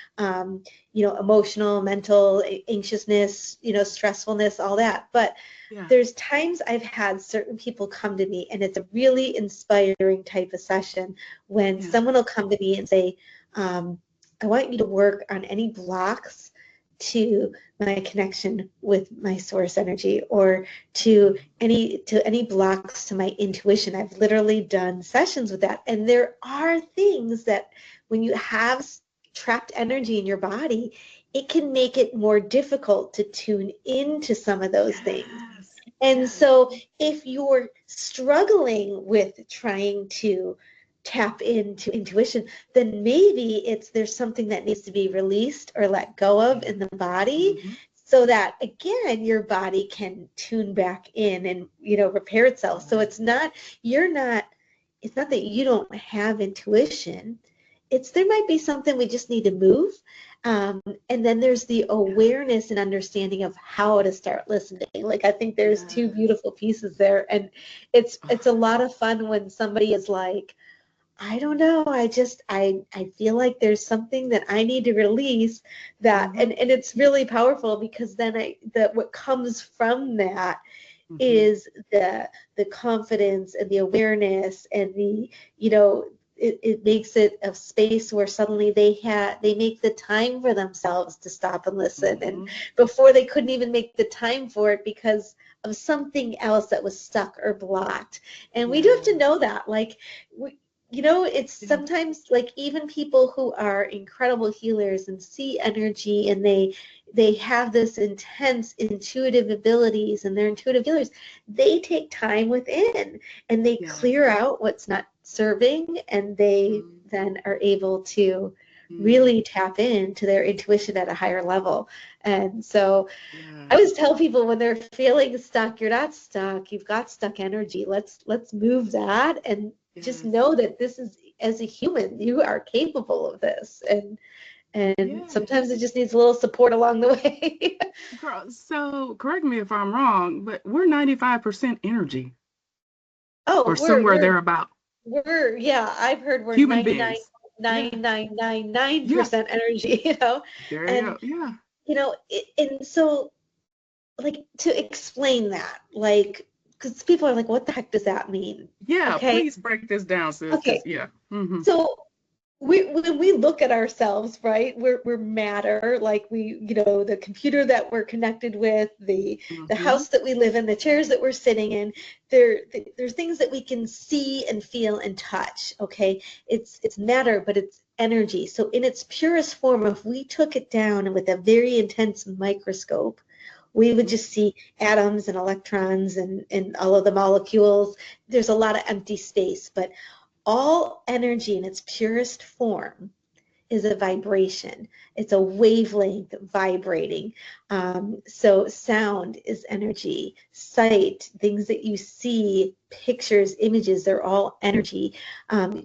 Speaker 2: emotional, mental, anxiousness, stressfulness, all that. But
Speaker 1: Yeah.
Speaker 2: there's times I've had certain people come to me, and it's a really inspiring type of session when
Speaker 1: Yeah.
Speaker 2: someone will come to me and say, I want you to work on any blocks to my connection with my source energy, or to any blocks to my intuition. I've literally done sessions with that. And there are things that when you have trapped energy in your body, it can make it more difficult to tune into some of those things.
Speaker 1: Yes.
Speaker 2: And
Speaker 1: Yes.
Speaker 2: so if you're struggling with trying to tap into intuition, then maybe there's something that needs to be released or let go of in the body,
Speaker 1: Mm-hmm.
Speaker 2: so that, again, your body can tune back in and, repair itself. So
Speaker 1: Right.
Speaker 2: it's not that you don't have intuition. There might be something we just need to move. And then there's the awareness and understanding of how to start listening. Like, I think there's two
Speaker 1: Yes.
Speaker 2: beautiful pieces there. And it's a lot of fun when somebody is like, I don't know, I feel like there's something that I need to release, that,
Speaker 1: Mm-hmm.
Speaker 2: and it's really powerful, because then what comes from that
Speaker 1: Mm-hmm.
Speaker 2: is the confidence and the awareness and it makes it a space where suddenly they make the time for themselves to stop and listen. And
Speaker 1: Mm-hmm.
Speaker 2: before, they couldn't even make the time for it because of something else that was stuck or blocked. And we do have to
Speaker 1: Yes.
Speaker 2: know that, like, it's
Speaker 1: Yeah.
Speaker 2: sometimes, like, even people who are incredible healers and see energy, and they have this intense intuitive abilities, and they're intuitive healers, they take time within and they
Speaker 1: Yes.
Speaker 2: clear out what's not serving, and they then are able to
Speaker 1: Mm-hmm.
Speaker 2: really tap into their intuition at a higher level. And so I
Speaker 1: Yes.
Speaker 2: always tell people, when they're feeling stuck, you're not stuck, you've got stuck energy. Let's move that, and just
Speaker 1: Yes.
Speaker 2: know that this is, as a human, you are capable of this. And
Speaker 1: Yes.
Speaker 2: sometimes it just needs a little support along the way.
Speaker 1: Girl, so correct me if I'm wrong, but we're 95% energy
Speaker 2: Oh,
Speaker 1: or somewhere thereabout.
Speaker 2: yeah, I've heard we're
Speaker 1: Human beings. Yeah.
Speaker 2: 99.999
Speaker 1: Yeah.
Speaker 2: percent energy,
Speaker 1: There you
Speaker 2: and
Speaker 1: go. Yeah.
Speaker 2: and so, like, to explain that, like, because people are like, what the heck does that mean?
Speaker 1: Yeah.
Speaker 2: Okay,
Speaker 1: Please break this down, sis,
Speaker 2: okay.
Speaker 1: because yeah. Mm-hmm.
Speaker 2: So when we look at ourselves, right, we're matter, like, the computer that we're connected with, the
Speaker 1: Mm-hmm.
Speaker 2: house that we live in, the chairs that we're sitting in, there's things that we can see and feel and touch. Okay, it's matter, but it's energy. So in its purest form, if we took it down with a very intense microscope, we would just see atoms and electrons and all of the molecules. There's a lot of empty space, but all energy in its purest form is a vibration. It's a wavelength vibrating. So sound is energy. Sight, things that you see, pictures, images, they're all energy.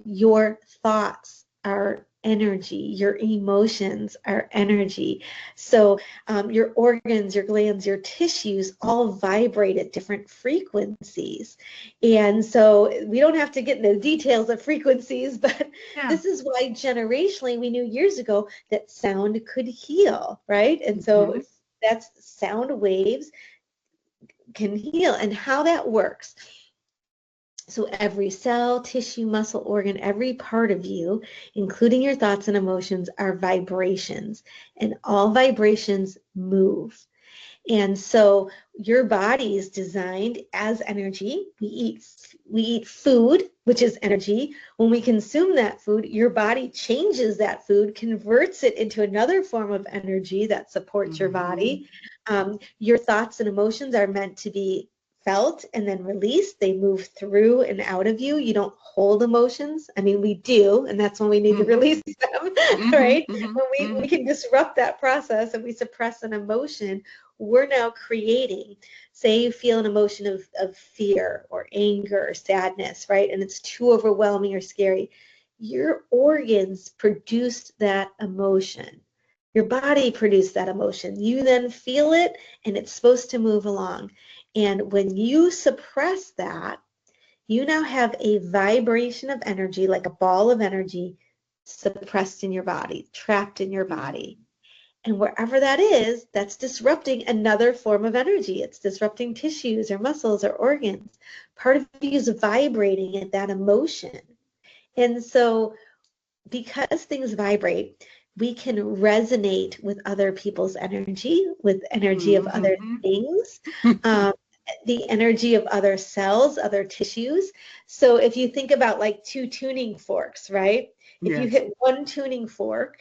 Speaker 2: Your thoughts are energy. Your emotions are energy. So your organs, your glands, your tissues all vibrate at different frequencies. And so we don't have to get into the details of frequencies, but
Speaker 1: Yeah.
Speaker 2: this is why generationally we knew years ago that sound could heal, right? And so
Speaker 1: Mm-hmm.
Speaker 2: if that's sound waves can heal, and how that works. So every cell, tissue, muscle, organ, every part of you, including your thoughts and emotions, are vibrations, and all vibrations move. And so your body is designed as energy. We eat food, which is energy. When we consume that food, your body changes that food, converts it into another form of energy that supports your
Speaker 1: Mm-hmm.
Speaker 2: body. Your thoughts and emotions are meant to be felt and then released. They move through and out of you. You don't hold emotions. I mean, we do, and that's when we need to release them, right? When we can disrupt that process and we suppress an emotion, we're now creating, say you feel an emotion of fear or anger or sadness, right? And it's too overwhelming or scary. Your organs produced that emotion. Your body produced that emotion. You then feel it, and it's supposed to move along. And when you suppress that, you now have a vibration of energy, like a ball of energy, suppressed in your body, trapped in your body. And wherever that is, that's disrupting another form of energy. It's disrupting tissues or muscles or organs. Part of you is vibrating at that emotion. And so because things vibrate, we can resonate with other people's energy, with energy of other things, the energy of other cells, other tissues. So if you think about like two tuning forks, right? If you hit one tuning fork,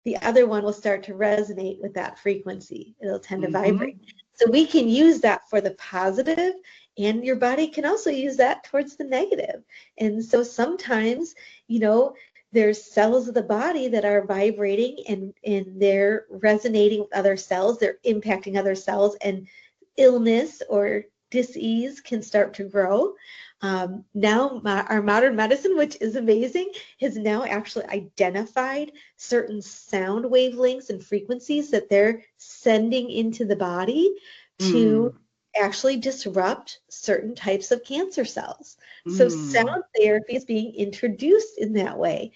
Speaker 2: the other one will start to resonate with that frequency. It'll tend to vibrate. So we can use that for the positive, and your body can also use that towards the negative. And so sometimes, you know, there's cells of the body that are vibrating and they're resonating with other cells, they're impacting other cells, and illness or dis-ease can start to grow. Now our modern medicine, which is amazing, has now actually identified certain sound wavelengths and frequencies that they're sending into the body to actually disrupt certain types of cancer cells. So sound therapy is being introduced in that way.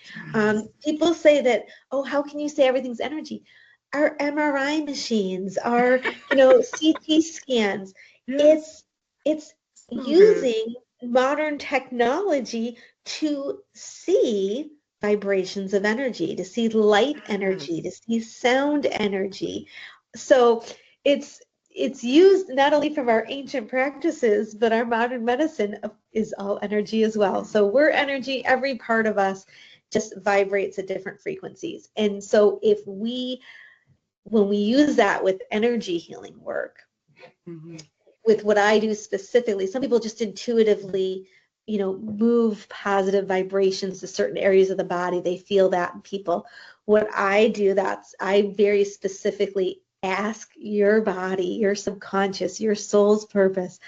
Speaker 2: People say that, oh, how can you say everything's energy? Our MRI machines, our CT scans, it's using modern technology to see vibrations of energy, to see light energy, to see sound energy. So it's used not only from our ancient practices, but our modern medicine is all energy as well. So we're energy. Every part of us just vibrates at different frequencies. And so when we use that with energy healing work, with what I do specifically, some people just intuitively, move positive vibrations to certain areas of the body. They feel that in people. What I do, I very specifically ask your body, your subconscious, your soul's purpose,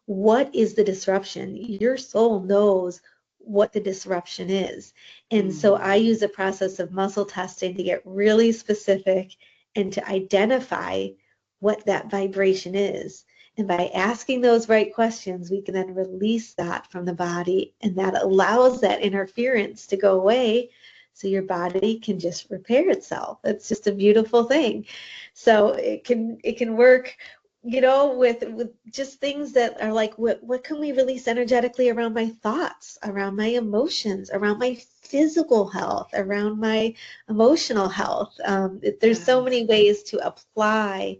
Speaker 2: what is the disruption? Your soul knows what the disruption is. And so I use a process of muscle testing to get really specific and to identify what that vibration is. And by asking those right questions, we can then release that from the body, and that allows that interference to go away so your body can just repair itself. It's just a beautiful thing. So it can work, with just things that are like, what can we release energetically around my thoughts, around my emotions, around my physical health, around my emotional health. There's so many ways to apply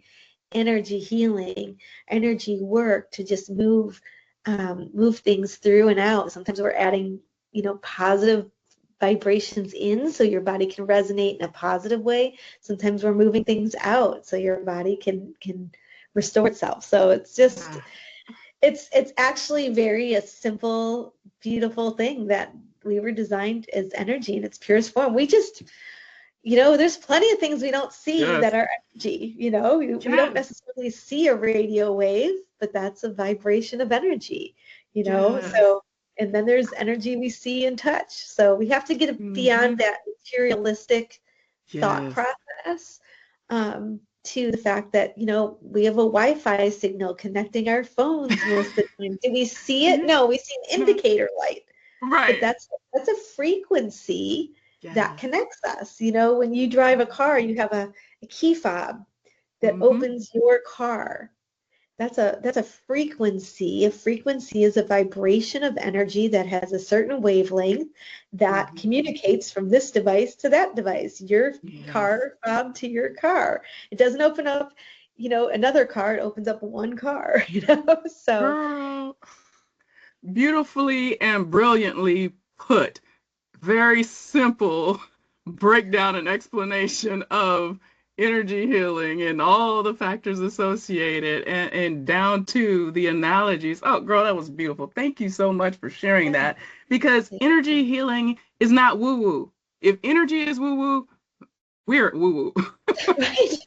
Speaker 2: energy healing, energy work to just move things through and out. Sometimes we're adding, positive vibrations in so your body can resonate in a positive way. Sometimes we're moving things out so your body can restore itself. So it's just it's actually a simple, beautiful thing that we were designed as energy in its purest form. We just there's plenty of things we don't see that are energy. We don't necessarily see a radio wave, but that's a vibration of energy, So, and then there's energy we see and touch. So we have to get beyond that materialistic thought process to the fact that, we have a Wi-Fi signal connecting our phones most of the time. Do we see it? No, we see an indicator light.
Speaker 1: Right.
Speaker 2: But that's a frequency that connects us. When you drive a car, you have a key fob that opens your car. That's a frequency. A frequency is a vibration of energy that has a certain wavelength that communicates from this device to that device, your car fob to your car. It doesn't open up, another car. It opens up one car, So
Speaker 1: Girl, beautifully and brilliantly put. Very simple breakdown and explanation of energy healing and all the factors associated and down to the analogies. Oh, girl, that was beautiful. Thank you so much for sharing
Speaker 2: Yeah.
Speaker 1: that because energy healing is not woo woo. If energy is woo woo, we're woo woo.
Speaker 2: Right.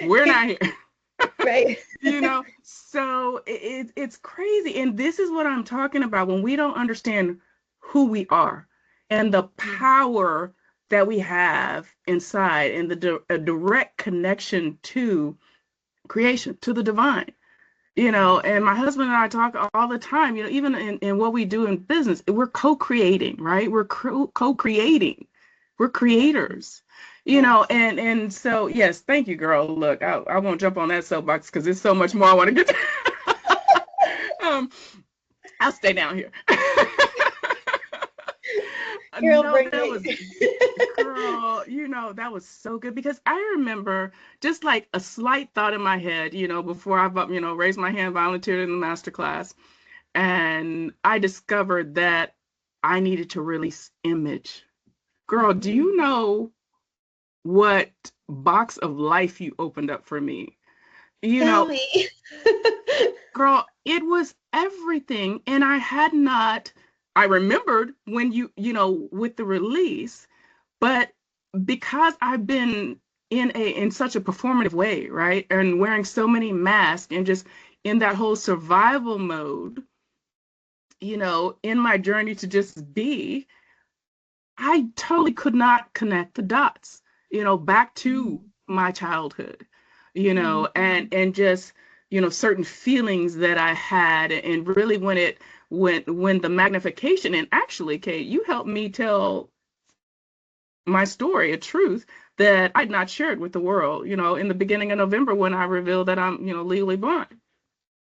Speaker 1: We're not here.
Speaker 2: Right.
Speaker 1: So it's crazy. And this is what I'm talking about when we don't understand who we are and the power that we have inside and a direct connection to creation, to the divine. And my husband and I talk all the time, even in what we do in business, we're co-creating, right? We're co-creating. We're creators,
Speaker 2: Yes.
Speaker 1: and so, yes, thank you, girl. Look, I won't jump on that soapbox because there's so much more I want to get to. um, I'll stay down here.
Speaker 2: Girl,
Speaker 1: No,
Speaker 2: bring
Speaker 1: that was,
Speaker 2: it.
Speaker 1: girl, that was so good because I remember just like a slight thought in my head, before I, raised my hand, volunteered in the master class, and I discovered that I needed to release image. Girl, do you know what box of life you opened up for me? You
Speaker 2: Tell
Speaker 1: know,
Speaker 2: me.
Speaker 1: Girl, it was everything. And I remembered when with the release, but because I've been in such a performative way, right? And wearing so many masks and just in that whole survival mode, in my journey to just be, I totally could not connect the dots, back to my childhood, and just, certain feelings that I had. And really when the magnification, and actually, Kate, you helped me tell my story, a truth that I'd not shared with the world, in the beginning of November when I revealed that I'm, legally blind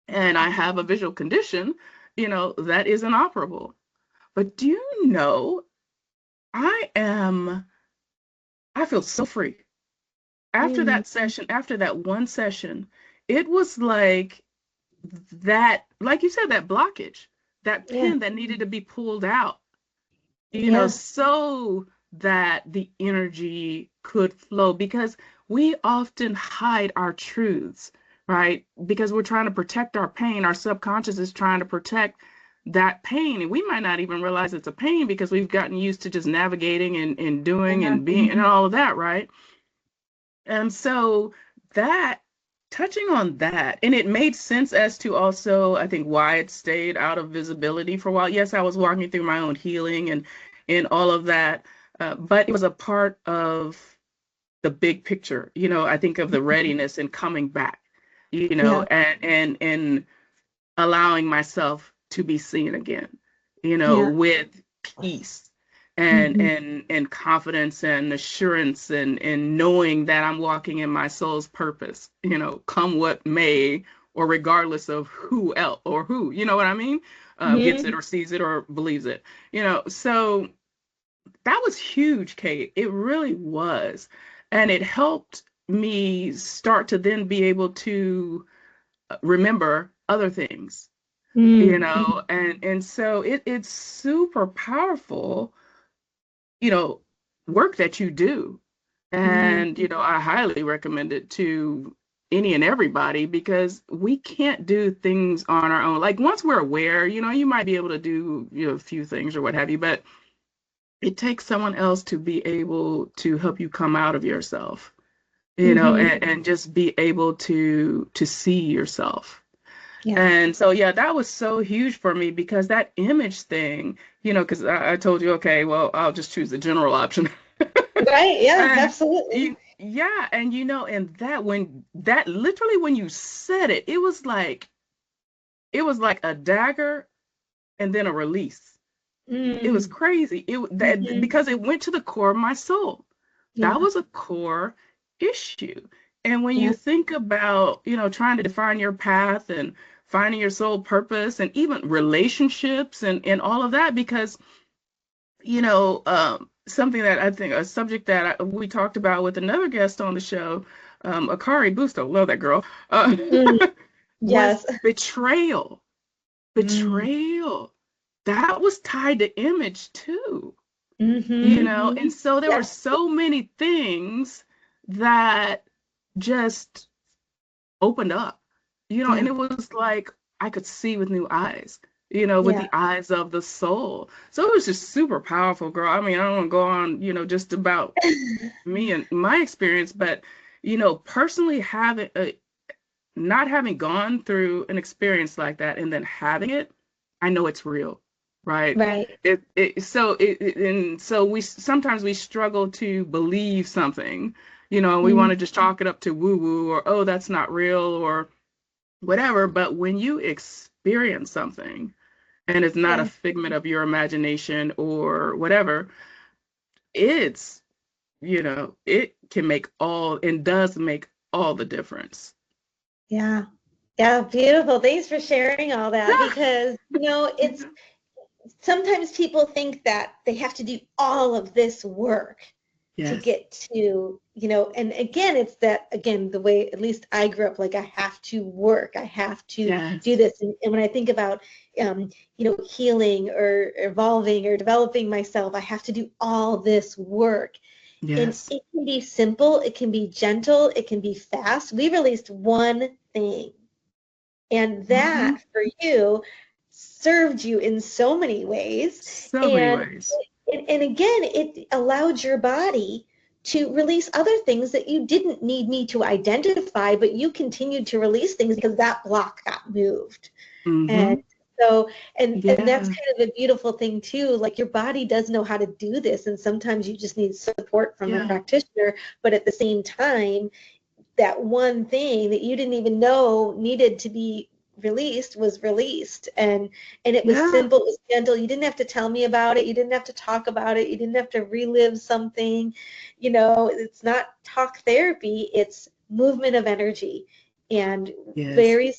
Speaker 1: and I have a visual condition, that is inoperable. But do you know, I am I feel so free. After
Speaker 2: Mm,
Speaker 1: that session, after that one session, it was like that, like you said, that blockage, that
Speaker 2: yeah.
Speaker 1: pin that needed to be pulled out,
Speaker 2: Yeah.
Speaker 1: so that the energy could flow. Because we often hide our truths, right? Because we're trying to protect our pain. Our subconscious is trying to protect that pain. And we might not even realize it's a pain because we've gotten used to just navigating and doing
Speaker 2: Uh-huh.
Speaker 1: and being and all of that, right? And so that touching on that, and it made sense as to also, I think, why it stayed out of visibility for a while. Yes, I was walking through my own healing and all of that, but it was a part of the big picture. I think of the readiness and coming back,
Speaker 2: Yeah.
Speaker 1: and allowing myself to be seen again,
Speaker 2: Yeah.
Speaker 1: with peace and
Speaker 2: Hmm.
Speaker 1: and confidence and assurance and knowing that I'm walking in my soul's purpose, come what may, or regardless of who else or who, you know what I mean, gets it
Speaker 2: Hmm.
Speaker 1: or sees it or believes it, so that was huge, Kate. It really was. And it helped me start to then be able to remember other things,
Speaker 2: Mm.
Speaker 1: and so it's super powerful, you know work that you do.
Speaker 2: Mm.
Speaker 1: And I highly recommend it to any and everybody because we can't do things on our own. Like once we're aware, you might be able to do a few things or what have you, but it takes someone else to be able to help you come out of yourself,
Speaker 2: Hmm.
Speaker 1: and just be able to see yourself.
Speaker 2: Yeah.
Speaker 1: And so, yeah, that was so huge for me because that image thing, because I told you, okay, well, I'll just choose the general option.
Speaker 2: Right. Yeah,
Speaker 1: And
Speaker 2: absolutely.
Speaker 1: yeah, and that literally when you said it, it was like a dagger and then a release. It was
Speaker 2: Mm.
Speaker 1: crazy.
Speaker 2: Hmm.
Speaker 1: Because it went to the core of my soul. That
Speaker 2: Yeah.
Speaker 1: was a core issue. And when you
Speaker 2: Yeah.
Speaker 1: think about, trying to define your path and finding your soul purpose and even relationships and all of that, because, something that I think a subject that we talked about with another guest on the show, Akari Busto, love that girl,
Speaker 2: Mm.
Speaker 1: was
Speaker 2: Yes.
Speaker 1: betrayal.
Speaker 2: Mm.
Speaker 1: Betrayal. That was tied to image too.
Speaker 2: Hmm.
Speaker 1: And so there were
Speaker 2: Yes.
Speaker 1: so many things, that just opened up,
Speaker 2: Yeah.
Speaker 1: and it was like I could see with new eyes, with
Speaker 2: Yeah.
Speaker 1: the eyes of the soul. So it was just super powerful, girl. I mean, I don't want to go on, just about me and my experience, but, personally having not having gone through an experience like that and then having it, I know it's real, right?
Speaker 2: Right.
Speaker 1: And so we sometimes we struggle to believe something, we want
Speaker 2: Mm,
Speaker 1: to just chalk it up to woo woo or oh that's not real or whatever. But when you experience something and it's not a
Speaker 2: yeah.
Speaker 1: figment of your imagination or whatever, it's it can make all and does make all the difference.
Speaker 2: Yeah. Yeah. Beautiful. Thanks for sharing all that because, it's sometimes people think that they have to do all of this work to
Speaker 1: Yes.
Speaker 2: get to, and again, it's that, again, the way at least I grew up, like I have to work, I have to do
Speaker 1: Yes.
Speaker 2: this. And when I think about, healing or evolving or developing myself, I have to do all this work. And
Speaker 1: Yes.
Speaker 2: it can be simple, it can be gentle, it can be fast. We released one thing. And
Speaker 1: Hmm.
Speaker 2: that for you served you in so many ways.
Speaker 1: So many
Speaker 2: And
Speaker 1: ways.
Speaker 2: and again, it allowed your body to release other things that you didn't need me to identify, but you continued to release things because that block got moved. And
Speaker 1: Hmm.
Speaker 2: so, and that's
Speaker 1: Yeah.
Speaker 2: kind of a beautiful thing too. Like your body does know how to do this, and sometimes you just need support from a
Speaker 1: Yeah.
Speaker 2: practitioner. But at the same time, that one thing that you didn't even know needed to be released was released, and it was
Speaker 1: Yeah.
Speaker 2: simple, it was gentle. You didn't have to tell me about it, you didn't have to talk about it, you didn't have to relive something. It's not talk therapy, it's movement of energy. And
Speaker 1: Yes.
Speaker 2: very,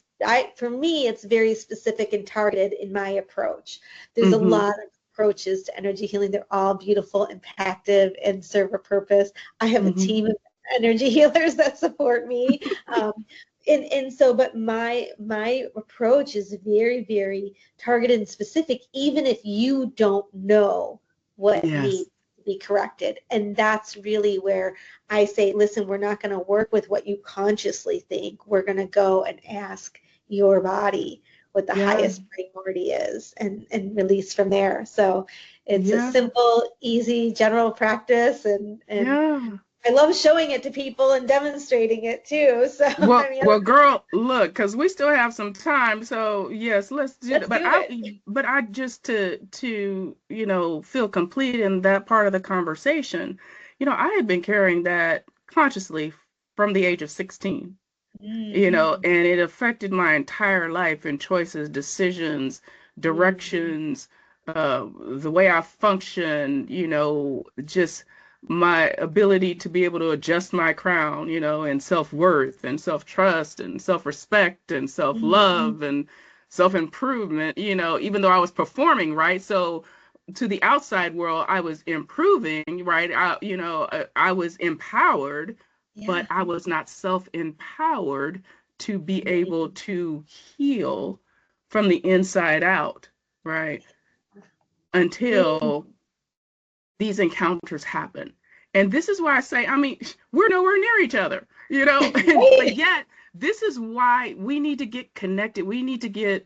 Speaker 2: for me, it's very specific and targeted in my approach. There's a
Speaker 1: Hmm.
Speaker 2: lot of approaches to energy healing. They're all beautiful, impactful, and serve a purpose. I have a
Speaker 1: Hmm.
Speaker 2: team of energy healers that support me. Um, and so, but my approach is very, very targeted and specific, even if you don't know what
Speaker 1: Yes.
Speaker 2: needs to be corrected. And that's really where I say, listen, we're not going to work with what you consciously think. We're going to go and ask your body what the
Speaker 1: Yeah.
Speaker 2: highest priority is and release from there. So it's a
Speaker 1: Yeah.
Speaker 2: simple, easy, general practice, and
Speaker 1: Yeah.
Speaker 2: I love showing it to people and demonstrating it too. So
Speaker 1: Well,
Speaker 2: I mean,
Speaker 1: well, girl, look, because we still have some time. So yes, let's do
Speaker 2: let's
Speaker 1: that. But
Speaker 2: do it.
Speaker 1: I just to feel complete in that part of the conversation. I had been carrying that consciously from the age of 16.
Speaker 2: Mm,
Speaker 1: And it affected my entire life and choices, decisions,
Speaker 2: mm,
Speaker 1: directions, the way I function, just my ability to be able to adjust my crown, and self-worth and self-trust and self-respect and
Speaker 2: mm,
Speaker 1: self-love and self-improvement, even though I was performing, right? So to the outside world, I was improving, right? I was empowered,
Speaker 2: yeah.
Speaker 1: but I was not self-empowered to be
Speaker 2: Right.
Speaker 1: able to heal from the inside out, right?
Speaker 2: Mm,
Speaker 1: Until these encounters happen. And this is why I say, I mean, we're nowhere near each other, but
Speaker 2: right.
Speaker 1: yet this is why we need to get connected. We need to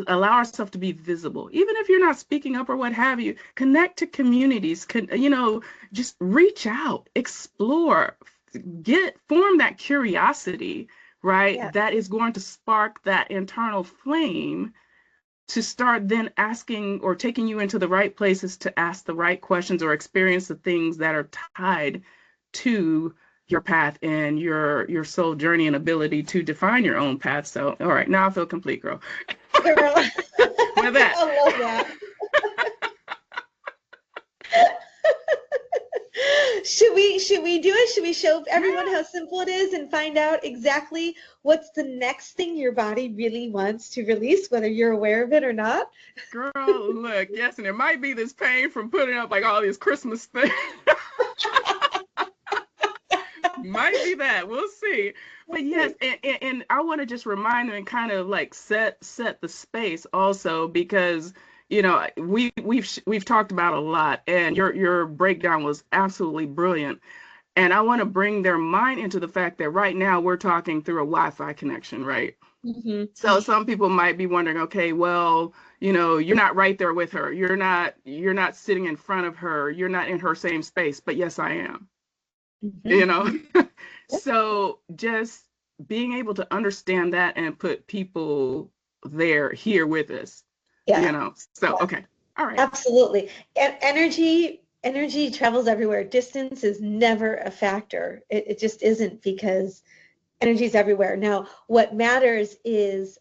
Speaker 1: allow ourselves to be visible. Even if you're not speaking up or what have you, connect to communities, just reach out, explore, form that curiosity, right?
Speaker 2: Yeah.
Speaker 1: That is going to spark that internal flame to start then asking or taking you into the right places to ask the right questions or experience the things that are tied to your path and your soul journey and ability to define your own path. So, all right, now I feel complete, girl.
Speaker 2: Girl.
Speaker 1: With that.
Speaker 2: I love that. Should we do it? Should we show everyone
Speaker 1: Yeah,
Speaker 2: how simple it is and find out exactly what's the next thing your body really wants to release, whether you're aware of it or not?
Speaker 1: girl, look, yes, and there might be this pain from putting up like all these Christmas things. Might be that. We'll see. But yes, and I want to just remind them and kind of like set the space also because we've talked about a lot and your breakdown was absolutely brilliant. And I want to bring their mind into the fact that right now we're talking through a Wi-Fi connection, right?
Speaker 2: Mm-hmm.
Speaker 1: So some people might be wondering, okay, well, you're not right there with her. You're not sitting in front of her. You're not in her same space. But yes, I am.
Speaker 2: Mm-hmm.
Speaker 1: So just being able to understand that and put people here with us,
Speaker 2: Yeah.
Speaker 1: So, okay. All right.
Speaker 2: Absolutely. And energy travels everywhere. Distance is never a factor. It just isn't, because energy is everywhere. Now, what matters is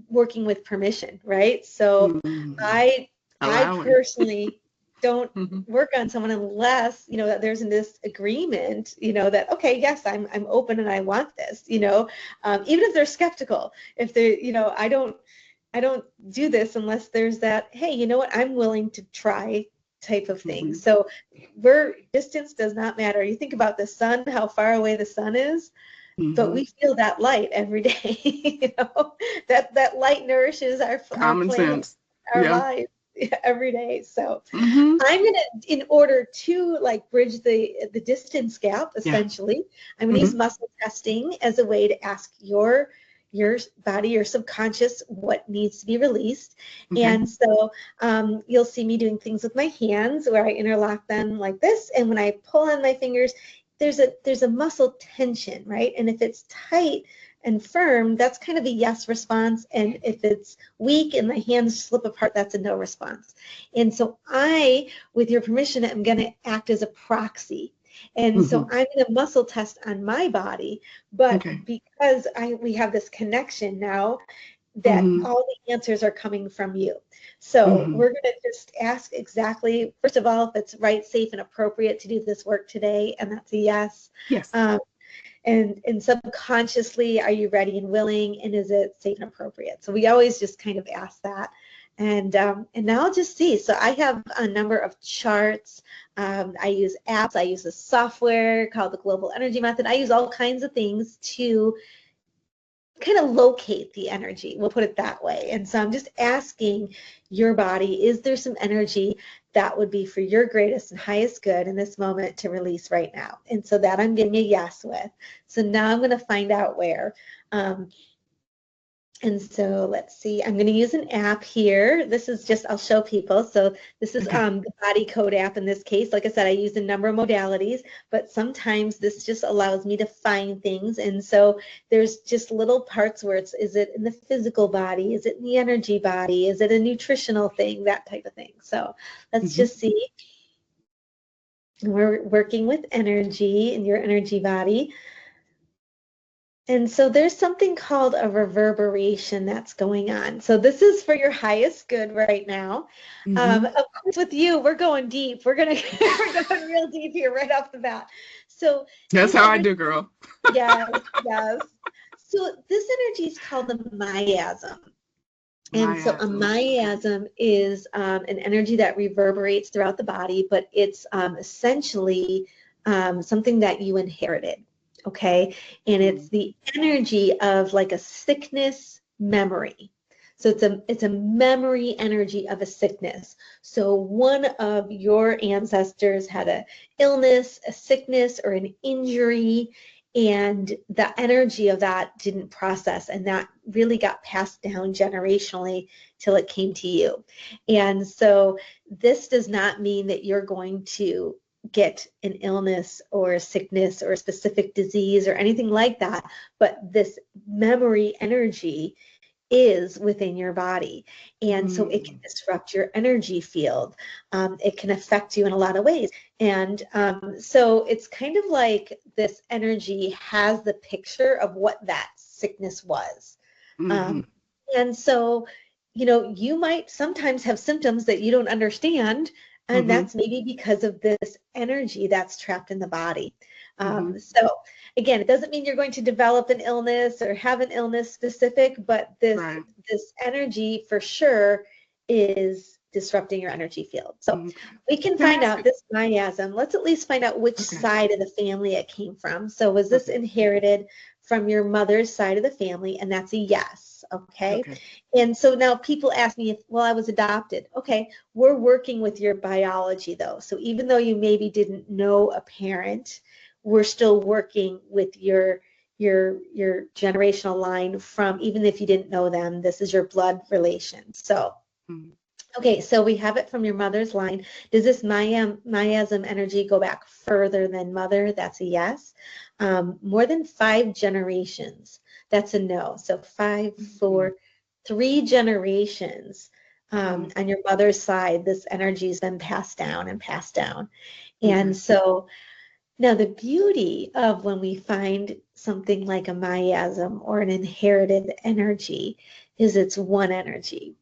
Speaker 2: working with permission, right? So I
Speaker 1: Allowing.
Speaker 2: personally don't work on someone unless, that there's this agreement, that, okay, yes, I'm open and I want this, even if they're skeptical, if they, I don't do this unless there's that, hey, you know what, I'm willing to try type of thing. So distance does not matter. You think about the sun, how far away the sun is, but we feel that light every day. That light nourishes our
Speaker 1: Common
Speaker 2: planet,
Speaker 1: sense.
Speaker 2: our
Speaker 1: Yeah.
Speaker 2: lives every day. So I'm gonna, in order to like bridge the distance gap, essentially, I'm gonna use muscle testing as a way to ask your body, your subconscious, what needs to be released. And so you'll see me doing things with my hands where I interlock them like this, and when I pull on my fingers, there's a muscle tension, right? And if it's tight and firm, that's kind of a yes response. And if it's weak and my hands slip apart, that's a no response. And so I, with your permission, am going to act as a proxy. And so I'm going to muscle test on my body, but because we have this connection now, that all the answers are coming from you. So we're going to just ask exactly, first of all, if it's right, safe, and appropriate to do this work today, and that's a yes.
Speaker 1: Yes.
Speaker 2: And subconsciously, are you ready and willing, and is it safe and appropriate? So we always just kind of ask that. And now I'll just see. So I have a number of charts. I use apps. I use a software called the Global Energy Method. I use all kinds of things to kind of locate the energy, we'll put it that way. And so I'm just asking your body, is there some energy that would be for your greatest and highest good in this moment to release right now? And so that I'm getting a yes with. So now I'm going to find out where. And so let's see, I'm going to use an app here. This is just, I'll show people. So this is the body code app in this case. Like I said, I use a number of modalities, but sometimes this just allows me to find things. And so there's just little parts where is it in the physical body? Is it in the energy body? Is it a nutritional thing? That type of thing. So let's just see. We're working with energy in your energy body. And so there's something called a reverberation that's going on. So this is for your highest good right now. Of course, with you, we're going deep. We're going real deep here right off the bat. So
Speaker 1: that's how I do, girl.
Speaker 2: Yes. So this energy is called the miasm. And so a miasm is an energy that reverberates throughout the body, but it's essentially something that you inherited. Okay, and it's the energy of like a sickness memory. So it's a memory energy of a sickness. So one of your ancestors had an illness, a sickness, or an injury, and the energy of that didn't process, and that really got passed down generationally till it came to you. And so this does not mean that you're going to get an illness or a sickness or a specific disease or anything like that, but this memory energy is within your body, and so it can disrupt your energy field. It can affect you in a lot of ways, and so it's kind of like this energy has the picture of what that sickness was. And so you might sometimes have symptoms that you don't understand, and that's maybe because of this energy that's trapped in the body. So again, it doesn't mean you're going to develop an illness or have an illness specific, but this energy for sure is disrupting your energy field. So we can find out this miasm. Let's at least find out which side of the family it came from. So was this inherited from your mother's side of the family, and that's a yes, okay?
Speaker 1: Okay.
Speaker 2: And so now people ask me if, well, I was adopted. Okay, we're working with your biology though. So even though you maybe didn't know a parent, we're still working with your generational line from, even if you didn't know them, this is your blood relation. So
Speaker 1: Mm.
Speaker 2: okay, so we have it from your mother's line. Does this miasm energy go back further than mother? That's a yes. More than 5 generations, that's a no. So 5, 4, 3 generations on your mother's side, this energy's been passed down and passed down. And so now the beauty of when we find something like a miasm or an inherited energy is it's one energy.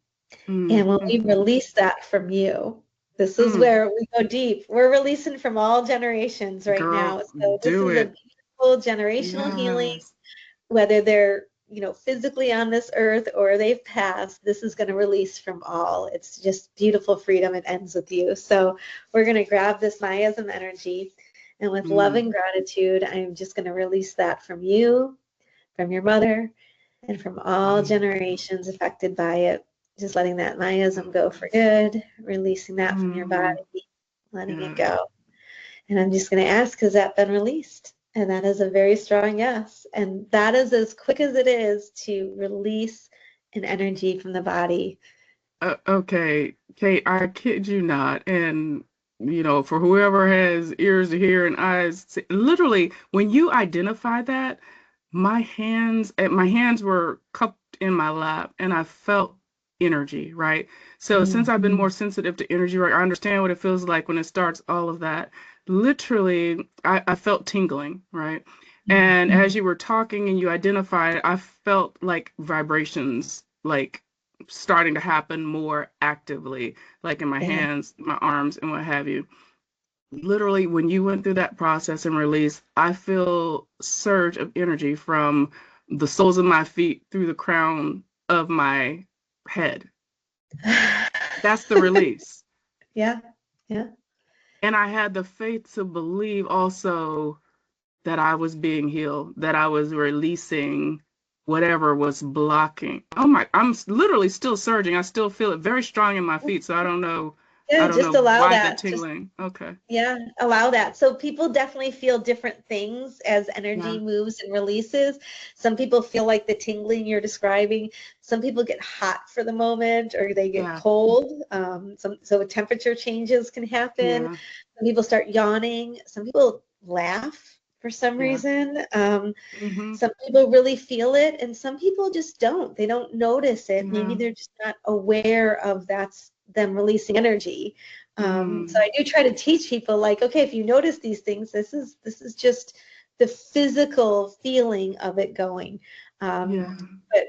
Speaker 2: And when we release that from you, this is where we go deep. We're releasing from all generations right
Speaker 1: Girl,
Speaker 2: now. So this
Speaker 1: do
Speaker 2: is a
Speaker 1: it.
Speaker 2: beautiful generational healing,
Speaker 1: Yes.
Speaker 2: whether they're, physically on this earth or they've passed, this is going to release from all. It's just beautiful freedom. It ends with you. So we're going to grab this miasm energy, and with love and gratitude, I'm just going to release that from you, from your mother, and from all generations affected by it. Just letting that miasm go for good, releasing that from your body, letting it
Speaker 1: Yeah.
Speaker 2: go. And I'm just going to ask, has that been released? And that is a very strong yes. And that is as quick as it is to release an energy from the body.
Speaker 1: Okay, Kate, I kid you not. And, for whoever has ears to hear and eyes, literally, when you identify that, my hands were cupped in my lap and I felt energy, right? So since I've been more sensitive to energy, right, I understand what it feels like when it starts, all of that. Literally, I felt tingling, right? And as you were talking and you identified, I felt like vibrations, like starting to happen more actively, like in my
Speaker 2: Yeah.
Speaker 1: hands, my arms, and what have you. Literally, when you went through that process and release, I feel surge of energy from the soles of my feet through the crown of my head. That's the release.
Speaker 2: Yeah. Yeah.
Speaker 1: And I had the faith to believe also that I was being healed, that I was releasing whatever was blocking. Oh my, I'm literally still surging. I still feel it very strong in my feet. So I don't know. I
Speaker 2: Yeah,
Speaker 1: don't
Speaker 2: just
Speaker 1: know
Speaker 2: allow
Speaker 1: why that
Speaker 2: that. Just
Speaker 1: tingling. Okay.
Speaker 2: Yeah, allow that. So people definitely feel different things as energy
Speaker 1: Yeah.
Speaker 2: moves and releases. Some people feel like the tingling you're describing. Some people get hot for the moment or they get
Speaker 1: Yeah.
Speaker 2: cold. So temperature changes can happen.
Speaker 1: Yeah.
Speaker 2: Some people start yawning. Some people laugh for some
Speaker 1: Yeah.
Speaker 2: reason.
Speaker 1: Mm-hmm.
Speaker 2: Some people really feel it, and some people just don't. They don't notice it. Maybe
Speaker 1: Yeah.
Speaker 2: they're just not aware of that's them releasing energy. So
Speaker 1: Mm.
Speaker 2: I do try to teach people, like, okay, if you notice these things, this is just the physical feeling of it going.
Speaker 1: Yeah.
Speaker 2: But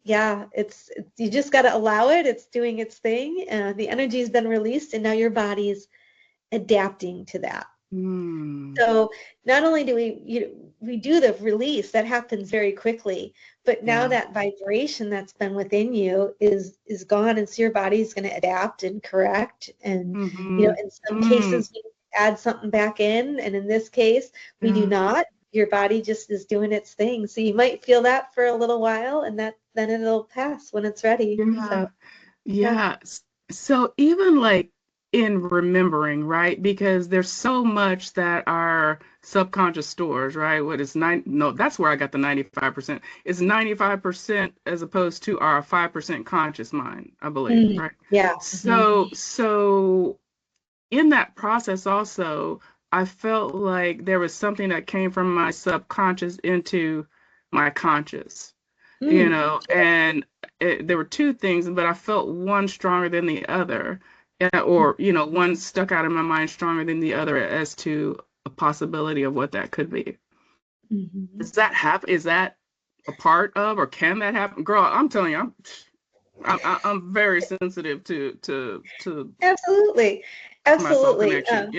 Speaker 2: yeah, it's you just got to allow it. It's doing its thing. The energy has been released, and now your body's adapting to that.
Speaker 1: Mm.
Speaker 2: So not only do we do the release, that happens very quickly, but now
Speaker 1: Yeah.
Speaker 2: that vibration that's been within you is gone, and so your body's going to adapt and correct. And
Speaker 1: Mm-hmm.
Speaker 2: in some
Speaker 1: Mm.
Speaker 2: cases we add something back in, and in this case we do
Speaker 1: Yeah.
Speaker 2: not. Your body just is doing its thing. So you might feel that for a little while, and then it'll pass when it's ready.
Speaker 1: Yeah.
Speaker 2: So yeah.
Speaker 1: Yeah. So even like in remembering, right? Because there's so much that our subconscious stores, right? What is nine? No, that's where I got the 95%. It's 95% as opposed to our 5% conscious mind, I believe, right?
Speaker 2: Yeah.
Speaker 1: So in that process also, I felt like there was something that came from my subconscious into my conscious,
Speaker 2: Mm.
Speaker 1: and there were two things, but I felt one stronger than the other,
Speaker 2: Mm.
Speaker 1: or, one stuck out in my mind stronger than the other as to a possibility of what that could be.
Speaker 2: Mhm.
Speaker 1: Does that happen? Is that a part of, or can that happen? Girl, I'm telling you, I'm very sensitive to
Speaker 2: Absolutely.
Speaker 1: my soul
Speaker 2: Absolutely.
Speaker 1: connection.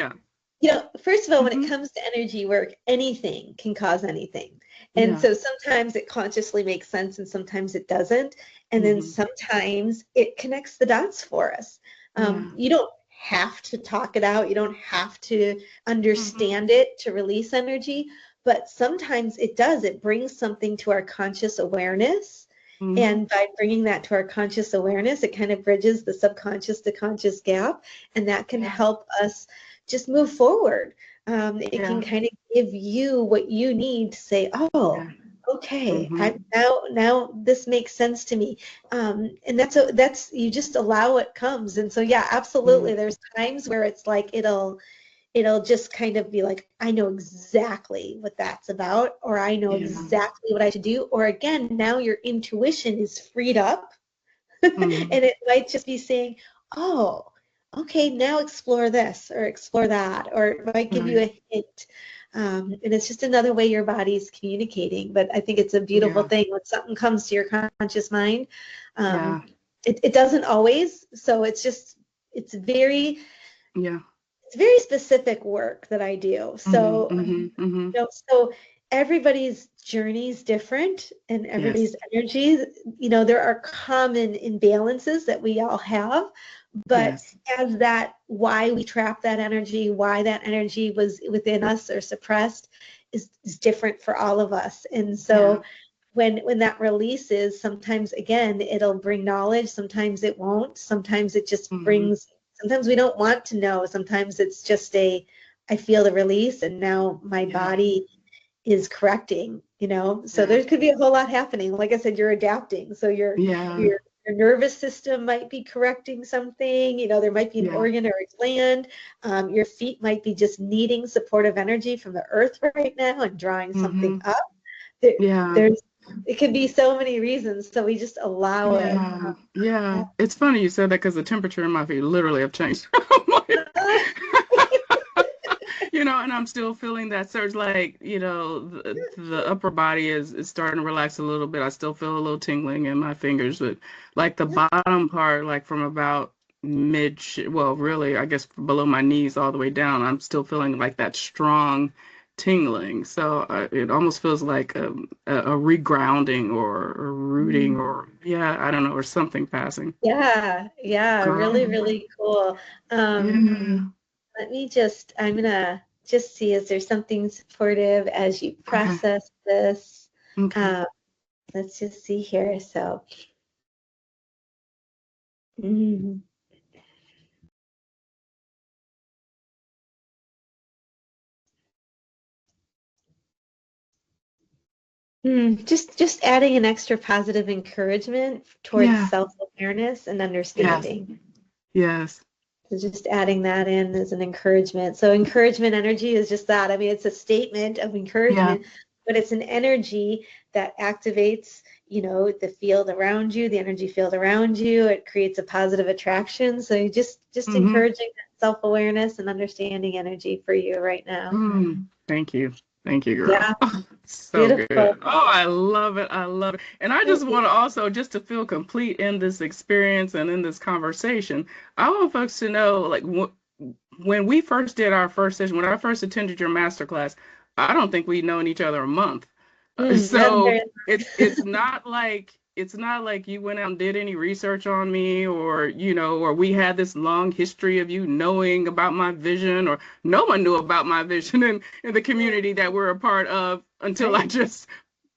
Speaker 1: Yeah.
Speaker 2: First of all, when it
Speaker 1: Hmm.
Speaker 2: comes to energy work, anything can cause anything. And
Speaker 1: Yeah.
Speaker 2: so sometimes it consciously makes sense and sometimes it doesn't. And then
Speaker 1: Hmm.
Speaker 2: sometimes it connects the dots for us.
Speaker 1: Yeah.
Speaker 2: You don't have to talk it out. You don't have to
Speaker 1: Hmm.
Speaker 2: understand it to release energy, but sometimes it does. It brings something to our conscious awareness. And by bringing that to our conscious awareness, it kind of bridges the subconscious to conscious gap, and that can help us just move forward. It can kind of give you what you need to say, oh, okay, now this makes sense to me. And that's you just allow it comes. And so, yeah, absolutely. There's times where it's like it'll just kind of be like, I know exactly what that's about, or I know exactly what I should do. Or again, now your intuition is freed up and it might just be saying, oh, okay, now explore this or explore that, or it might give you a hint. And it's just another way your body's communicating. But I think it's a beautiful thing when something comes to your conscious mind. It doesn't always. So it's very specific work that I do. So, so everybody's journey is different, and everybody's energy, there are common imbalances that we all have, but as that, why we trap that energy, why that energy was within us or suppressed is different for all of us. And so when that releases, sometimes, again, it'll bring knowledge, sometimes it won't, sometimes it just brings, sometimes we don't want to know, sometimes it's just I feel the release, and now my body is correcting, so there could be a whole lot happening. Like I said, you're adapting, so your nervous system might be correcting something, there might be an organ or a gland, your feet might be just needing supportive energy from the earth right now and drawing something up. It could be so many reasons, so we just allow it.
Speaker 1: It's funny you said that, because the temperature in my feet literally have changed. And I'm still feeling that surge, like, the upper body is starting to relax a little bit. I still feel a little tingling in my fingers, but like the bottom part, like from about really, I guess below my knees all the way down, I'm still feeling like that strong tingling. So it almost feels like a regrounding or rooting or I don't know, or something passing.
Speaker 2: Really, really cool. Let me I'm gonna just see, is there something supportive as you process this? Let's just see here. So just adding an extra positive encouragement towards self-awareness and understanding. So just adding that in as an encouragement. So encouragement energy is just that. I mean, it's a statement of encouragement, but it's an energy that activates, the field around you, the energy field around you. It creates a positive attraction. So you just encouraging that self-awareness and understanding energy for you right now.
Speaker 1: Thank you. Thank you, girl.
Speaker 2: Yeah.
Speaker 1: So beautiful. Good. Oh, I love it. I love it. And I just want to also, just to feel complete in this experience and in this conversation, I want folks to know, like, when we first did our first session, when I first attended your masterclass, I don't think we'd known each other a month. So it's not like you went out and did any research on me, or or we had this long history of you knowing about my vision, or no one knew about my vision in the community that we're a part of until I just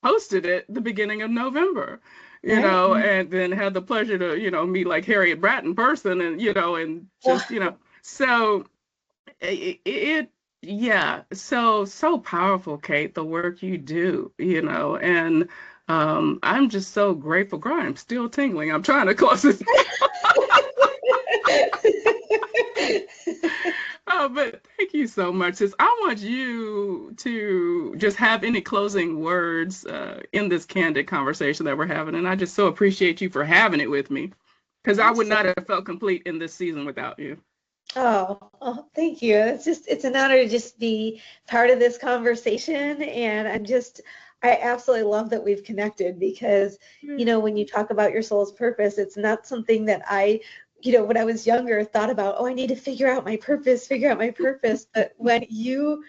Speaker 1: posted it the beginning of November, and then had the pleasure to meet like Harriet Bratt in person, and and just so so powerful, Kate, the work you do, and I'm just so grateful. Girl, I'm still tingling. I'm trying to close this. But thank you so much, sis. I want you to just have any closing words in this candid conversation that we're having, and I just so appreciate you for having it with me, because I would not have felt complete in this season without you.
Speaker 2: Oh, thank you. It's an honor to just be part of this conversation. And I absolutely love that we've connected, because, when you talk about your soul's purpose, it's not something that I, when I was younger, thought about, oh, I need to figure out my purpose. But when you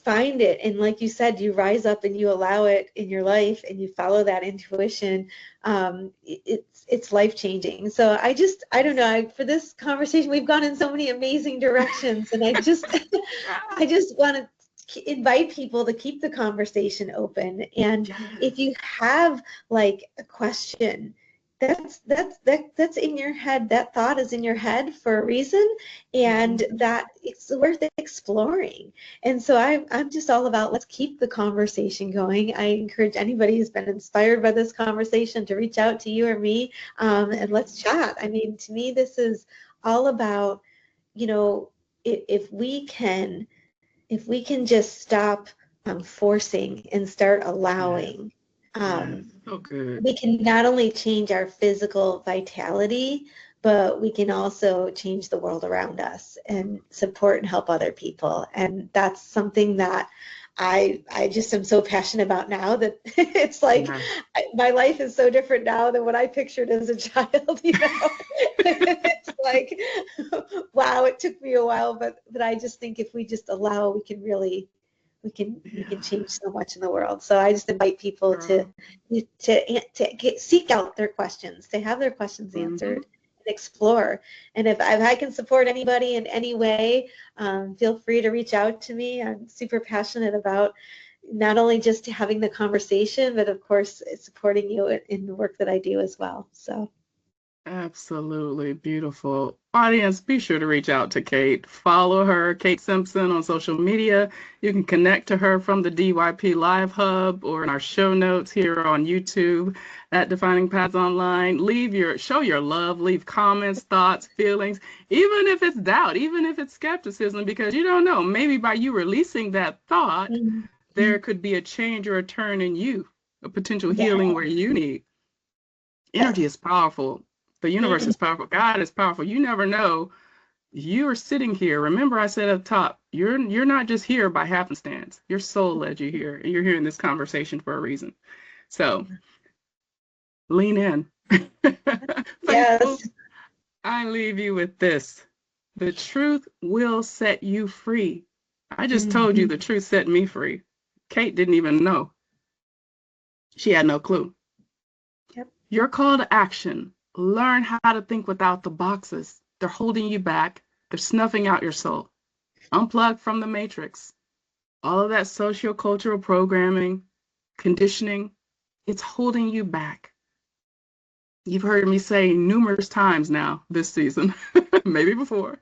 Speaker 2: find it, and like you said, you rise up and you allow it in your life and you follow that intuition, it's life-changing. So I don't know, for this conversation, we've gone in so many amazing directions, and I just want to invite people to keep the conversation open. And if you have like a question, that's in your head. That thought is in your head for a reason, and that it's worth exploring. And so I'm just all about, let's keep the conversation going. I encourage anybody who's been inspired by this conversation to reach out to you or me, and let's chat. I mean, to me, this is all about, you know, if we can just stop forcing and start allowing,
Speaker 1: so good.
Speaker 2: we can not only change our physical vitality, but we can also change the world around us and support and help other people. And that's something that I just am so passionate about now, that it's like my life is so different now than what I pictured as a child, you know. It's like, wow, it took me a while, but I just think if we just allow, we can really we can change so much in the world. So I just invite people to seek out their questions, to have their questions answered, and explore. And if I can support anybody in any way, feel free to reach out to me. I'm super passionate about not only just having the conversation, but of course supporting you in the work that I do as well. So.
Speaker 1: Absolutely beautiful. Audience, be sure to reach out to Kate. Follow her, Kate Simpson, on social media. You can connect to her from the DYP Live Hub or in our show notes here on YouTube at Defining Paths Online. Show your love, leave comments, thoughts, feelings, even if it's doubt, even if it's skepticism, because you don't know, maybe by you releasing that thought, there could be a change or a turn in you, a potential healing where you need. Energy is powerful. The universe is powerful. God is powerful. You never know. You are sitting here. Remember, I said up top, you're not just here by happenstance. Your soul led you here, and you're hearing this conversation for a reason. So lean in. Faithful, I leave you with this. The truth will set you free. I just told you the truth set me free. Kate didn't even know. She had no clue. Your call to action. Learn how to think without the boxes. They're holding you back. They're snuffing out your soul. Unplug from the matrix. All of that socio-cultural programming, conditioning, it's holding you back. You've heard me say numerous times now this season, maybe before,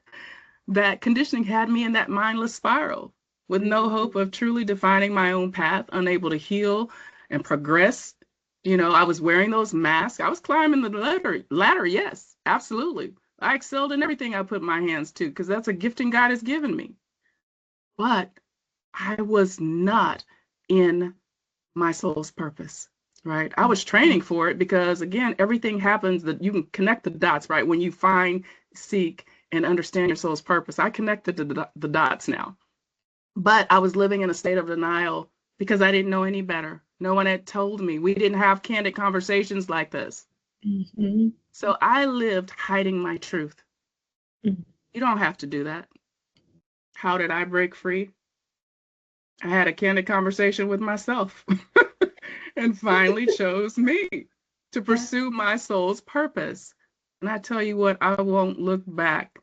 Speaker 1: that conditioning had me in that mindless spiral with no hope of truly defining my own path, unable to heal and progress. You know, I was wearing those masks. I was climbing the ladder, yes, absolutely. I excelled in everything I put my hands to because that's a gifting God has given me. But I was not in my soul's purpose, right? I was training for it because, again, everything happens that you can connect the dots, right? When you find, seek, and understand your soul's purpose. I connected the dots now. But I was living in a state of denial because I didn't know any better. No one had told me. We didn't have candid conversations like this. So I lived hiding my truth. You don't have to do that. How did I break free? I had a candid conversation with myself and finally chose me to pursue my soul's purpose. And I tell you what, I won't look back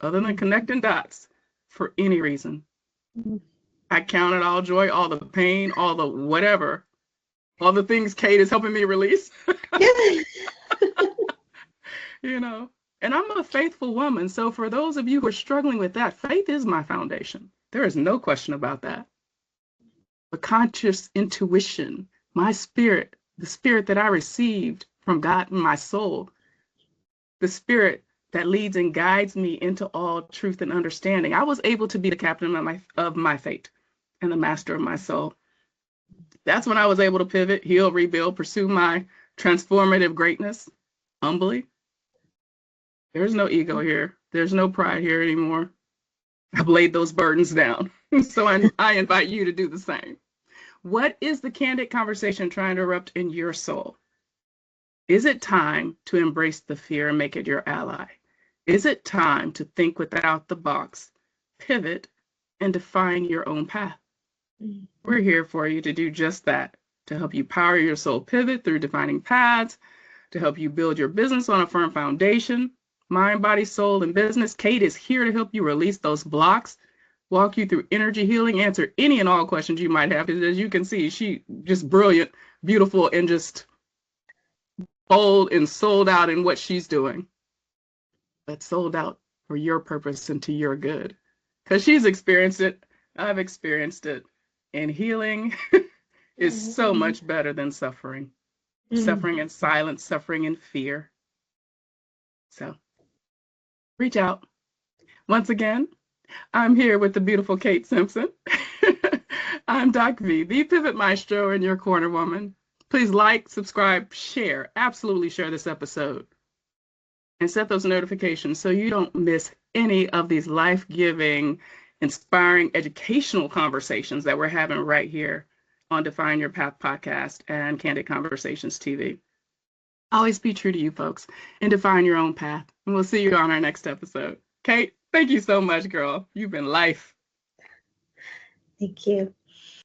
Speaker 1: other than connecting dots for any reason. I counted all joy, all the pain, all the whatever, all the things Kate is helping me release. You know, and I'm a faithful woman. So for those of you who are struggling with that, faith is my foundation. There is no question about that. But conscious intuition, my spirit, the spirit that I received from God in my soul, the spirit that leads and guides me into all truth and understanding. I was able to be the captain of my fate and the master of my soul. That's when I was able to pivot, heal, rebuild, pursue my transformative greatness humbly. There's no ego here. There's no pride here anymore. I've laid those burdens down. So I invite you to do the same. What is the candid conversation trying to erupt in your soul? Is it time to embrace the fear and make it your ally? Is it time to think without the box, pivot, and define your own path? We're here for you to do just that, to help you power your soul pivot through defining paths, to help you build your business on a firm foundation, mind, body, soul, and business. Kate is here to help you release those blocks walk you through energy healing, answer any and all questions you might have. Because as you can see, she just brilliant, beautiful, and just bold and sold out in what she's doing. But sold out for your purpose and to your good. Because she's experienced it. I've experienced it. And healing is so much better than suffering. Suffering in silence, suffering in fear. So reach out. Once again, I'm here with the beautiful Kate Simpson. I'm DocV, the Pivot Maestro and your corner woman. Please like, subscribe, share, absolutely share this episode. And set those notifications so you don't miss any of these life-giving, inspiring, educational conversations that we're having right here on Define Your Path podcast and Candid Conversations TV. Always be true to you, folks, and define your own path. And we'll see you on our next episode. Kate, thank you so much, girl. You've been life.
Speaker 2: Thank you.